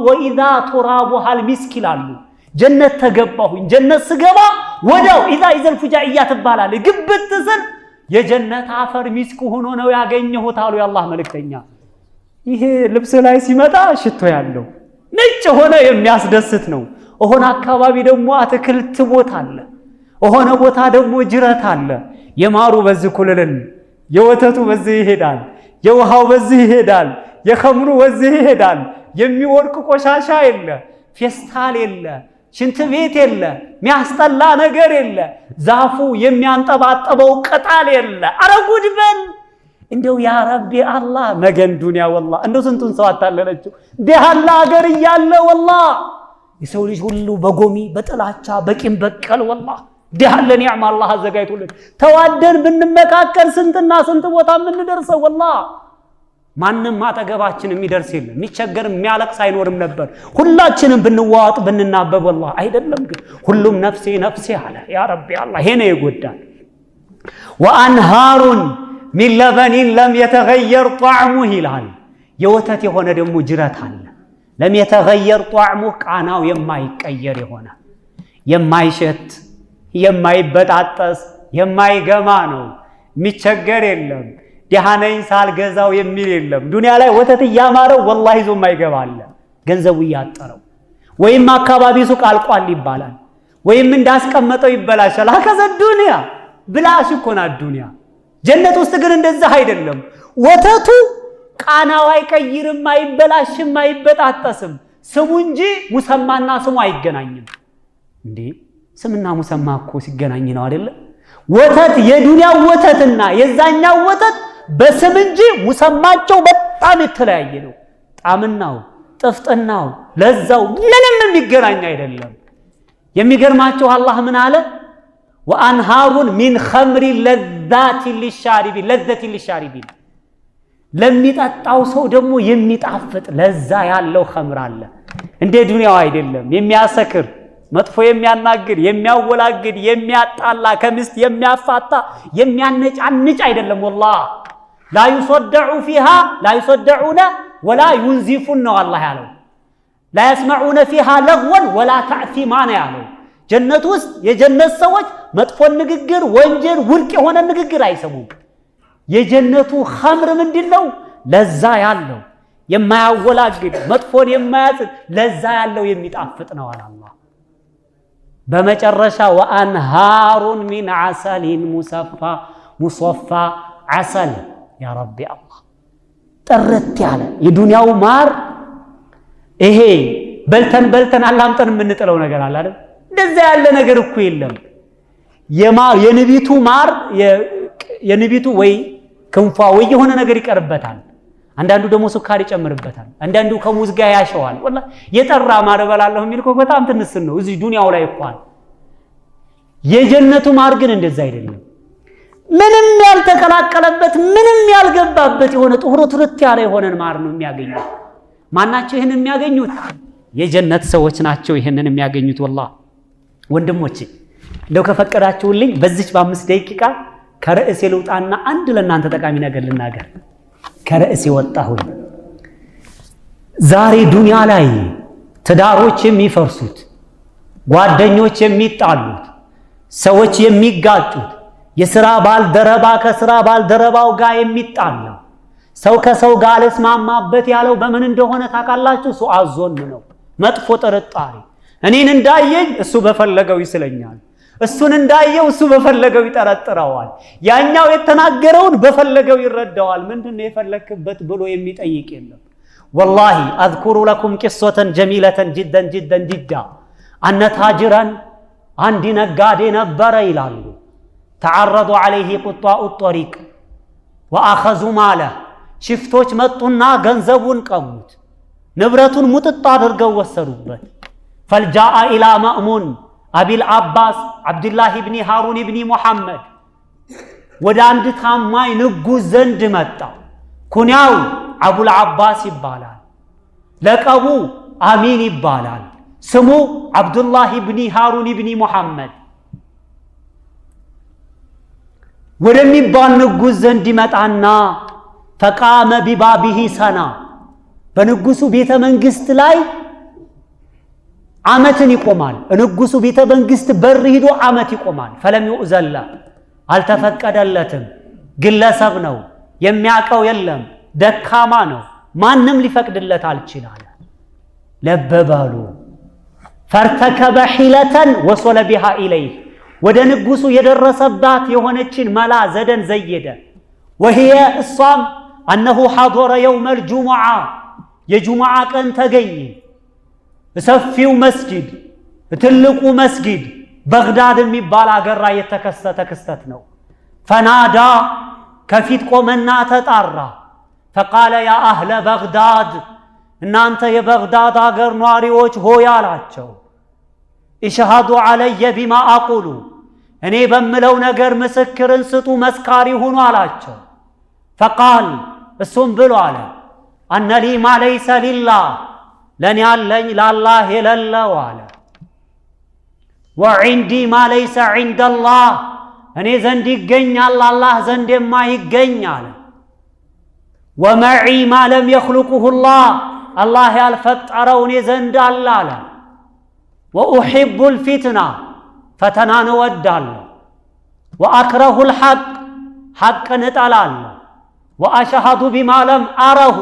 وإذا ترابها المسك ይላሉ ጀነት ተገባሁኝ ጀነት ስገባ ወዳው إذا الفجائيات ይባላል ግብት ስል የጀነት አፈር ሚስክ ሆኖ ነው ያገኘሁት አሉ የአላህ መልእክተኛ ይሄ ልብስ ላይ ሲመጣ ሽቶ ያለው ነጭ ሆነ የሚያስደስት ነው ሆነ አካባቢ ደግሞ አትክልት ቦታ አለ ሆነ ቦታ ደግሞ ጅረት አለ የማሩ በዚህ ኩልልን የወተቱ በዚህ ይሄዳል የውሃው በዚህ ይሄዳል የኸምሩ በዚህ ይሄዳል የሚወርቅ ቆሻሻ የለ ፌስታል የለ ሽንት ቤት የለ ሚያስጠላ ነገር የለ ዛፉ የሚያንጠባጠበው ቅጠል የለ አረጉድ በል እንደው ያ ረቢ አላህ መገን ዱንያ والله እንደው ስንቱን ሰው አታለለችው ደሃላ ሀገር ይያለ والله የሰው ልጅ ሁሉ በጎሚ በጥላቻ በቂም በቀል والله ደሃለ ኒዕማ አላህ አዘጋይቶልን ተዋደን ብንመካከል ስንትና ስንት ቦታ ምን ደርሰው والله ማንንም ማጠገባችን የሚደርስ የለም የሚቸገር የሚያለቅስ አይኖርም ነበር ሁላችንም ብንዋጥ ብንናበብ والله አይደለም ግን ሁሉም ነፍሴ ነፍሴ አለ ያ ረቢ አላህ ይሄ ነው ይጎዳል وانهار من لبن لم يتغير طعمه ይላል የወተት የሆነ ደግሞ ጅረት አለ لم يتغير طعمه ቃናው የማይቀየር የሆነ የማይሸት የማይበጣጠስ የማይገማ ነው የሚቸገር የለም ደሃነኝ ሳልገዛው የሚል የለም ዱንያ ላይ ወተት ያማረው والله ይዞ የማይገባል ገንዘቡ ያጠረው ወይም አካባቢ ሱቅ አልቋል ይባላል ወይም እንዳስቀመጠው ይበላሻል አከዘ ዱንያ ብላሽ እኮ ነው ዱንያ ጀነት ውስጥ ግን እንደዛ አይደለም ወተቱ ቃናው አይቀይርም አይበላሽም አይበጣጠስም ስሙ እንጂ ሙሰማና ስሙ አይገናኝም እንዴ ስምና ሙሰማ እኮ ሲገናኝ ነው አይደል ወተት የዱንያ ወተትና የዛኛው ወተት በስም እንጂ ሙሰማቸው በጣም የተለያየ ነው ጣምናው ጥፍጥናው ለዛው ምንም የሚገናኝ አይደለም የሚገርማቸው አላህ ምን አለ وانهار من خمر لذات للشاربين لذة للشاربين ለሚጣጣው ሰው ደግሞ የሚጣፍጥ ለዛ ያለው ኸምር አለ እንደ ዱንያው አይደለም የሚያሰክር መጥፎ የሚያናግር የሚያወላግድ የሚያጣላ ከሚስት የሚያፋታ የሚያነጫንጭ አይደለም والله لا يصدع فيها لا يصدعون ولا ينزفون والله ያለው لا يسمعون فيها لغوا ولا تأثيما ያለው ጀነት ውስጥ የጀነት ሰዎች መጥፎ ንግግር ወንጀል ውርቅ የሆነ ንግግር አይሰሙም የጀነቱ ኸምር ምንድነው ለዛ ያለው የማያወላግድ መጥፎን የማያጽድ ለዛ ያለው የሚጣፍጥ ነው አላህ በመጨረሻ وانهار من عسل مصفى عسل يا ربي الله ጥርት ያለ የዱንያው ማር ይሄ በልተን አላምጠን የምንጥለው ነገር አለ አይደል እንደዛ ያለ ነገር እኮ የለም የነቢቱ ማር የነቢቱ ወይ ክንፋ ወይ የሆነ ነገር ይቀርበታል አንዳንዱ ደግሞ ሱካር ይጨምርበታል አንዳንዱ ከሙዝ ጋር ያሸዋል والله የጠራ ማር በላለሁ የሚል እኮ በጣም ትንሽ ነው እዚህ ዱንያው ላይ እኮ የጀነቱ ማር ግን እንደዛ አይደለም ምንም ያልተቀላቀለበት ምንም ያልገባበት የሆነ ጥሩት ያለ የሆነን ማር ነው የሚያገኙት ማናቸው ይሄን የሚያገኙት የጀነት ሰዎች ናቸው ይሄንን የሚያገኙት والله ወንድሞቼ እንደው ከፈቀዳችሁልኝ በዚች በ5 ደቂቃ ከርዕስ ልውጣና አንድ ለእናንተ ጠቃሚ ነገር ልናገር ከርዕስ ይወጣሁኝ ዛሬ ዱንያ ላይ ትዳሮች የሚፈርሱት ጓደኞች የሚጣሉት ሰዎች የሚጋጩት የሥራ ባልደረባ ከሥራ ባልደረባው ጋር የሚጣላው ሰው ከሰው ጋር ለስማማበት ያለው በምን እንደሆነ ታውቃላችሁ ሱአዞን ነው መጥፎ ጥርጣሬ እኔን እንዳየኝ እሱ በፈለገው ይስለኛል፣ እሱን እንዳየው እሱ በፈለገው ይጠረጥረዋል። ያኛው የተናገረውን በፈለገው ይረዳዋል። ምንድነው የፈለክበት ብሎ የሚጠይቅ የለም። والله اذكر لكم قصه جميله جدا جدا جدا ان تاجرا عند نጋዴ ነበረ ይላሉ። تعرضوا عليه قطاع الطريق واخذوا ماله ሽፍቶች መጡና ገንዘቡን ቀሙት፣ ንብረቱን ሙጥጥ አድርገው ወሰዱበት። فالجاء الى مأمون ابي العباس عبد الله بن هارون بن محمد ወደ አንድ ታማኝ ንጉስ ዘንድ መጣ። ኩንያው አቡል አባስ ይባላል፣ ለቀቡ አሚን ይባላል፣ ስሙ አብዱላህ ኢብኒ ሃሩን ኢብኒ ሙሐመድ ወደሚባል ንጉስ ዘንድ ይመጣና ፈቃመ ቢባቢሂ ሰና በንጉሱ ቤተ መንግስት ላይ አመትን ይቆማል። ንጉሱ ቤተ መንግስት በር ሄዶ አመት ይቆማል። ፈለም ይኡዘላ አልተፈቀደለትም። ግለሰብ ነው፣ የሚያቀው የለም፣ ደካማ ነው፣ ማንም ሊፈቅድለት አልችላለ። ለበባሉ ፈርተከበ ሒለተን ወሶለ ቢሃ ኢለይህ ወደ ንጉሱ የደረሰባት የሆነችን መላ ዘደን ዘየደ። ወህየ እሷም አነሁ ሐضረ የውመ ልጁሙዓ የጁሙዓ ቀን ተገኘ። ሰፊው መስጊድ ትልቁ መስጊድ በግዳድ የሚባል አገር ላይ የተከሰተ ክስተት ነው። ፈናዳ ከፊት ቆመና ተጣራ። فقال يا اهل بغداد እናንተ የበግዳድ አገር ኗሪዎች ሆይ አላቸው። اشهدوا علي بما اقول እኔ በምለው ነገር ምስክርን ስጡ፣ መስካሪ ሁኑ አላቸው። فقال እሱም ብሎ አለ أن لي ما ليس لله ለኔ ያለኝ ለአላህ የሌለው አለ። وعندي ما ليس عند الله እኔ ዘንድ ይገኛል አላህ ዘንድ የማይገኝ አለ። ومعي ما لم يخلقه الله الله ያልፈጠረው እኔ ዘንድ አለ አለ። وأحب الفتنة فتنان እወዳለሁ። وأكره الحق حقን እጠላለሁ። وأشهد بما لم أره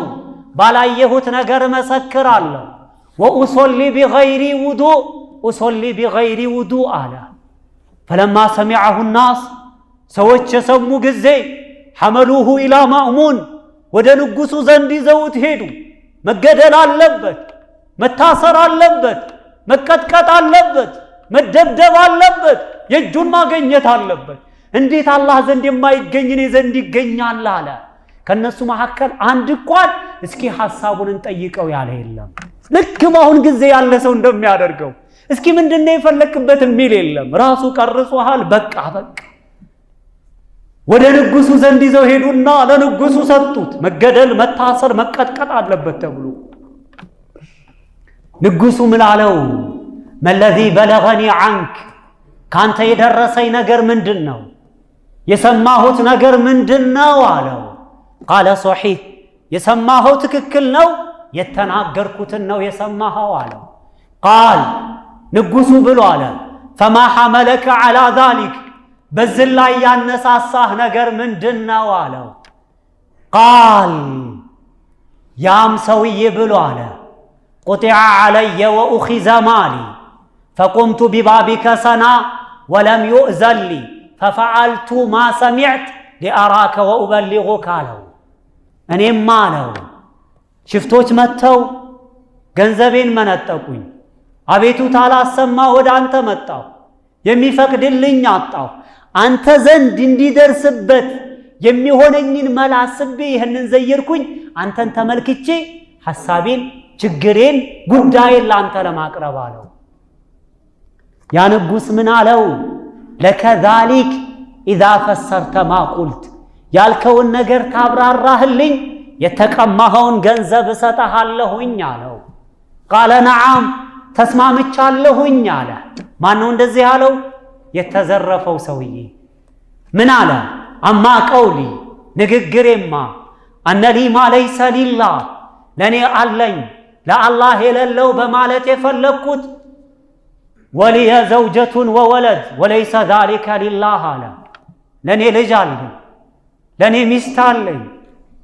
ባላየሁት ነገር መሰክራለሁ። وأصلي بغير وضوء أصلي بغير وضوء አለ። فلما سمعه الناس ሰዎች የሰሙ ጊዜ حملوه إلى مأمون ወደ ንጉሱ ዘንድ ይዘውት ሄዱ። መገደል አለበት፣ መታሰር አለበት፣ መቀጥቀጥ አለበት፣ መደብደብ አለበት፣ የእጁን ማግኘት አለበት። እንዴት አላህ ዘንድ የማይገኝ እኔ ዘንድ ይገኛል አለ። ከነሱ መካከል አንድ እንኳን እስኪ ሐሳቡን እንጠይቀው ያለ የለም። ልክ በአሁን ጊዜ ያለ ሰው እንደሚያደርገው እስኪ ምንድነው የፈለክበት የሚል የለም። ራሱ ቀርጾሃል፣ በቃ በቃ። ወደ ንጉሱ ዘንድ ይዘው ሄዱና ለንጉሱ ሰጡት። መገደል፣ መታሰር፣ መቀጥቀጥ አለበት ተብሎ ንጉሱ ምን አለው? መለዚ በለገኒ ዐንክ ካንተ የደረሰኝ ነገር ምንድነው? የሰማሁት ነገር ምንድነው አለው። ቃለ ሶሒህ የሰማኸው ትክክል ነው፣ የተናገርኩትን ነው የሰማኸው አለው። ቃል ንጉሱ ብሎ አለ ፈማ ሐመለከ ዐላ ዛሊክ በዚህ ላይ ያነሳሳህ ነገር ምንድነው አለው። ቃል ያም ሰውዬ ብሎ አለ ቁጢዐ ዐለየ ወኡኺዘ ማሊ ፈቁምቱ ቢባቢከ ሰና ወለም ዩእዘን ሊ ፈፈዐልቱ ማ ሰሚዕት ሊአራከ ወኡበሊጉከ አለው። እኔም አለው ሽፍቶች መጥተው ገንዘቤን መነጠቁኝ፣ አቤቱታ ላሰማ ወደ አንተ መጣሁ፣ የሚፈቅድልኝ አጣሁ። አንተ ዘንድ እንዲደርስበት የሚሆነኝን መላ አስቤ ይህንን ዘየርኩኝ። አንተን ተመልክቼ ሐሳቤን፣ ችግሬን፣ ጉዳይን ለአንተ ለማቅረብ አለው። ያ ንጉስ ምን አለው? ለከዛሊክ ኢዛ ፈሰርተ ማ ቁልት ያልከውን ነገር ካብራራህልኝ የተቀማኸውን ገንዘብ እሰጥሃለሁኝ አለው። ቃለ ነዓም ተስማምቻለሁኝ አለ። ማን ነው እንደዚህ ያለው? የተዘረፈው ሰውዬ ምን አለ? አማ ቀውሊ ንግግሬማ አነሊ ማ ለይሰ ሊላህ ለኔ አለኝ ለአላህ የሌለው በማለት የፈለኩት ወሊየ ዘውጀቱን ወወለድ ወለይሰ ዛሊከ ሊላህ አለ። ለኔ ልጅ አለኝ፣ ለኔ ሚስት አለኝ።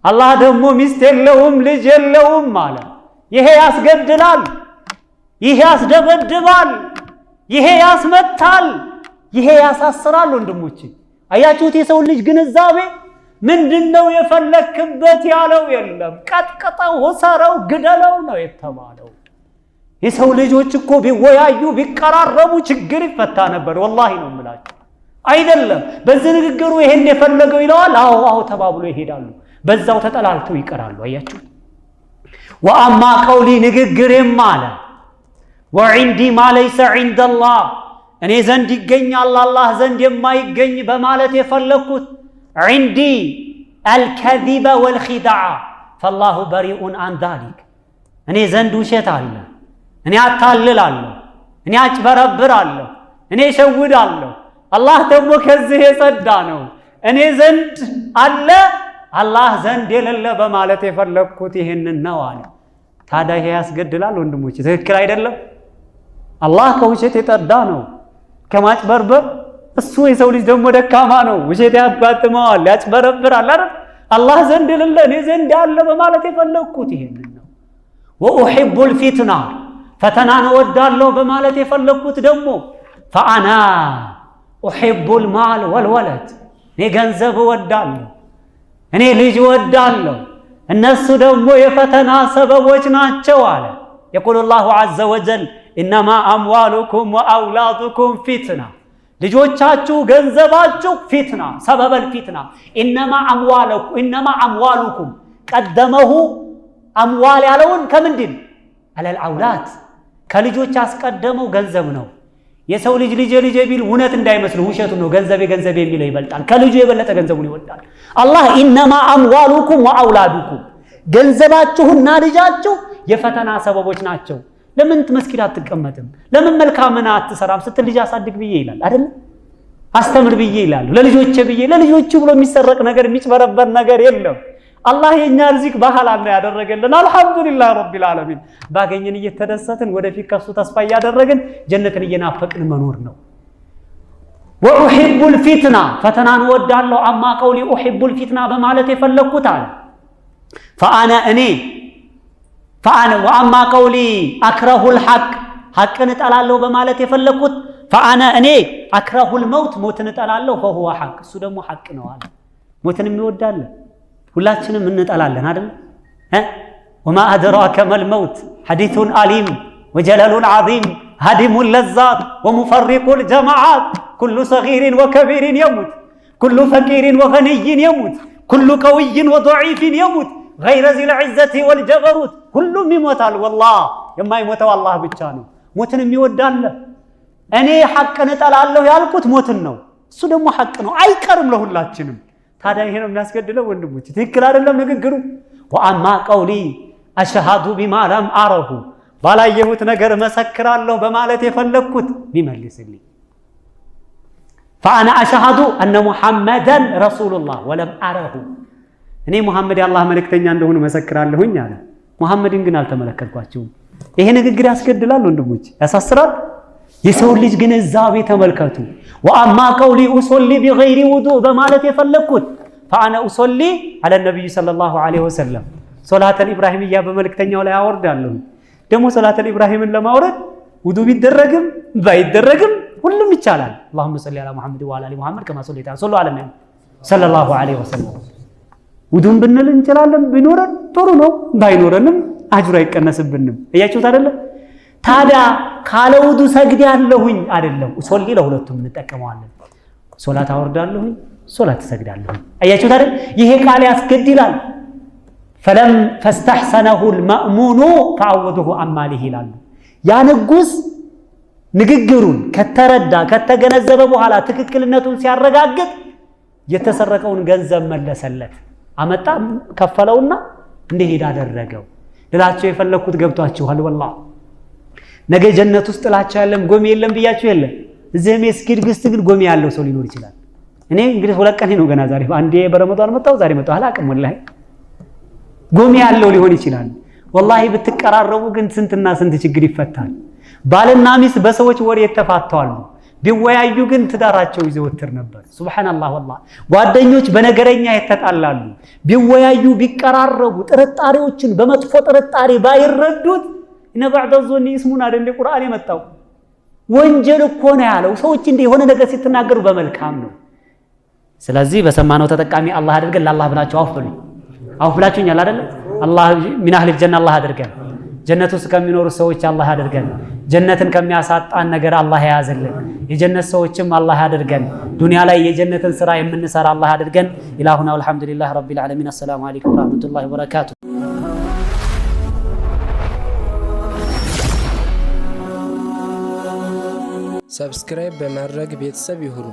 አላህ ደግሞ ሚስት የለውም ልጅ የለውም አለ። ይሄ ያስገድላል። ይሄ ያስደበድባል፣ ይሄ ያስመታል፣ ይሄ ያሳስራል። ወንድሞቼ አያችሁት? የሰው ልጅ ግንዛቤ ምንድነው? የፈለክበት ያለው የለም። ቀጥቀጠው፣ ወሰረው፣ ግደለው ነው የተባለው። የሰው ልጆች እኮ ቢወያዩ ቢቀራረቡ ችግር ይፈታ ነበር። ወላሂ ነው የምላችሁ። አይደለም በዚህ ንግግሩ ይሄን የፈለገው ይለዋል። አዎ ተባብሎ ይሄዳሉ። በዛው ተጠላልተው ይቀራሉ። አያችሁ? ወአማ ቀውሊ ንግግሬም አለ ወዒንዲ ማ ለይሰ ዒንደላህ እኔ ዘንድ ይገኛል አላህ ዘንድ የማይገኝ በማለት የፈለኩት ዒንዲ አልከዚበ ወልኺዳዓ ፈላሁ በሪኡን አን ዛሊክ እኔ ዘንድ ውሸት አለ፣ እኔ አታልላለሁ፣ እኔ አጭበረብራለሁ፣ እኔ እሸውዳለሁ። አላህ ደግሞ ከዚህ የጸዳ ነው። እኔ ዘንድ አለ አላህ ዘንድ የሌለ በማለት የፈለኩት ይሄንን ነው አለ። ታዲያ ይሄ ያስገድላል ወንድሞች? ትክክል አይደለም። አላህ ከውሸት የጸዳ ነው፣ ከማጭበርበር። እሱ የሰው ልጅ ደግሞ ደካማ ነው፣ ውሸት ያጋጥመዋል፣ ያጭበረብራል አይደል? አላህ ዘንድ የሌለ እኔ ዘንድ አለ በማለት የፈለኩት ይሄንን ነው። ወኡሂቡል ፊትና ፈተናን እወዳለሁ በማለት የፈለኩት ደግሞ ፈአና ኡሂቡል ማል ወልወለድ እኔ ገንዘብ እወዳለሁ፣ እኔ ልጅ እወዳለሁ፣ እነሱ ደግሞ የፈተና ሰበቦች ናቸው አለ። የቁል ላሁ ዐዘ ወጀል ኢነማ አምዋሉኩም ወአውላዱኩም ፊትና ልጆቻችሁ ገንዘባችሁ ፊትና ሰበበል ፊትና ኢነማ አምዋሉኩም ቀደመሁ አምዋል ያለውን ከምንድን አለል አውላድ ከልጆች አስቀደመው ገንዘብ ነው። የሰው ልጅ ልጄ ቢል እውነት እንዳይመስሉ ውሸቱ ነው። ገንዘቤ የሚለው ይበልጣል፣ ከልጁ የበለጠ ገንዘቡን ይወዳል። አላህ ኢነማ አምዋሉኩም ወአውላዱኩም ገንዘባችሁና ልጃችሁ የፈተና ሰበቦች ናቸው። ለምን መስጊድ አትቀመጥም? ለምን መልካምን አትሰራም ስትል ልጅ አሳድግ ብዬ ይላል አይደል? አስተምር ብዬ ይላል። ለልጆቼ ብዬ ለልጆቹ ብሎ የሚሰረቅ ነገር የሚጭበረበር ነገር የለም። አላህ የኛ ርዚቅ በሐላል ያደረገልን አልহামዱሊላህ ረቢል ዓለሚን። ባገኘን እየተደሰትን ወደፊት ከሱ ተስፋ እያደረግን ጀነትን እየናፈቅን መኖር ነው። ወኡሂቡል ፊትና ፈተናን ወዳለው አማ ቀውሊ ኡሂቡል ፊትና በማለት የፈለኩት አለ ፈአነ ወአማ ቀውሊ አክረሁል ሐቅን እጠላለሁ በማለት የፈለኩት ፈአነ እኔ አክረሁል መውት ሞትን እጠላለሁ ፈሁወ ሐቅ እሱ ደግሞ ሐቅ ነው አለ። ሞትን የሚወዳለ ሁላችንም እንጠላለን አይደል? ወማ አድራከ መል መውት ሐዲሱን አሊም ወጀለሉን ዐዚም ሃዲሙል ለዛት ወሙፈሪቁል ጀማዓት ኩሉ ሰጊሪን ወከቢሪን የሙት ኩሉ ፈቂሪን ወገኒይን የሙት ኩሉ ቀውይን ወደዒፊን የሙት ገይረ ዚል ዒዘቲ ወልጀበሩት ሁሉም ይሞታል። ወላሂ የማይሞተው አላህ ብቻ ነው። ሞትን የሚወዳለ እኔ ሐቅን እጠላለሁ ያልኩት ሞትን ነው። እሱ ደግሞ ሐቅ ነው፣ አይቀርም ለሁላችንም። ታዲያ ይሄ ነው የሚያስገድለው ወንድሞች? ትክክል አይደለም ንግግሩ። ወአማ ቀውሊ አሽሃዱ ቢማ ለም አረሁ ባላየሁት ነገር መሰክራለሁ በማለት የፈለኩት ቢመልስልኝ ፈአና አሽሃዱ አነ ሙሐመደን ረሱሉላህ ወለም አረሁ እኔ ሙሐመድ የአላህ መልእክተኛ እንደሆነ መሰክራለሁኝ አለ። ሙሐመድን ግን አልተመለከትኳቸውም። ይሄ ንግግር ያስገድላል ወንድሞች፣ ያሳስራል። የሰው ልጅ ግንዛቤ ተመልከቱ። ወአማ ቀውሊ ኡሶሊ ቢገይሪ ውዱእ በማለት የፈለኩት ፈአነ ኡሶሊ አለ ነብዩ ሰለላሁ ዐለይሂ ወሰለም ሶላተል ኢብራሂምያ በመልእክተኛው ላይ አወርዳለሁ። ደግሞ ሶላተል ኢብራሂምን ለማውረድ ውዱእ ቢደረግም ባይደረግም ሁሉም ይቻላል። اللهم صل على محمد وعلى ال محمد كما صليت على النبي صلى الله عليه وسلم ውዱእን ብንል እንችላለን። ቢኖረን ጥሩ ነው፣ ባይኖረንም አጅሩ አይቀነስብንም። እያችሁት አይደለ? ታዲያ ካለ ውዱእ ሰግዳለሁኝ አይደለም ኡሶሊ ለሁለቱም እንጠቀመዋለን። ሶላት አወርዳለሁኝ፣ ሶላት ሰግዳለሁኝ። እያችሁት አይደል? ይሄ ቃል ያስገድላል። ፈለም ፈስተሕሰነሁ المأمون فعوضه አማሊህ ይላሉ። ያ ንጉስ ንግግሩን ከተረዳ ከተገነዘበ በኋላ ትክክልነቱን ሲያረጋግጥ የተሰረቀውን ገንዘብ መለሰለት። አመጣ ከፈለውና እንደሄድ አደረገው። ልላችሁ የፈለኩት ገብቷችኋል? ወላሂ ነገ ጀነት ውስጥ ጥላቻ የለም ጎሜ የለም ብያችሁ የለ። እዚህ መስጊድ ግስት ግን ጎሜ ያለው ሰው ሊኖር ይችላል። እኔ እንግዲህ ሁለት ቀን ነው ገና ዛሬ አንዴ በረመዳን መጣው ዛሬ መጣው አላቅም። ወላሂ ጎሜ ያለው ሊሆን ይችላል። ወላሂ ብትቀራረቡ ግን ስንትና ስንት ችግር ይፈታል። ባልና ሚስት በሰዎች ወሬ የተፋተዋሉ። ቢወያዩ ግን ትዳራቸው ይዘወትር ነበር። ሱብሃንአላህ ወላሂ ጓደኞች በነገረኛ የተጣላሉ። ቢወያዩ ቢቀራረቡ ጥርጣሬዎችን በመጥፎ ጥርጣሬ ባይረዱት إن بعد الظن اسمنا عند القرآن يمتاو ወንጀል እኮ ነው ያለው ሰዎች እንደ የሆነ ነገር ሲተናገሩ በመልካም ነው ስለዚህ በሰማነው ተጠቃሚ አላህ አድርገን ለአላህ ብላችሁ አውፍ ብላችሁኛል አይደል አላህ من اهل الجنه አላህ አድርገን ጀነት ውስጥ ከሚኖሩ ሰዎች አላህ አድርገን ጀነትን ከሚያሳጣን ነገር አላህ ያያዝልን የጀነት ሰዎችም አላህ አድርገን ዱንያ ላይ የጀነትን ስራ የምንሰራ አላህ አድርገን ኢላሁና ወልሐምዱሊላህ ረቢል ዓለሚን አሰላሙ አለይኩም ወራህመቱላሂ ወበረካቱ ሰብስክራይብ በማድረግ ቤተሰብ ይሁኑ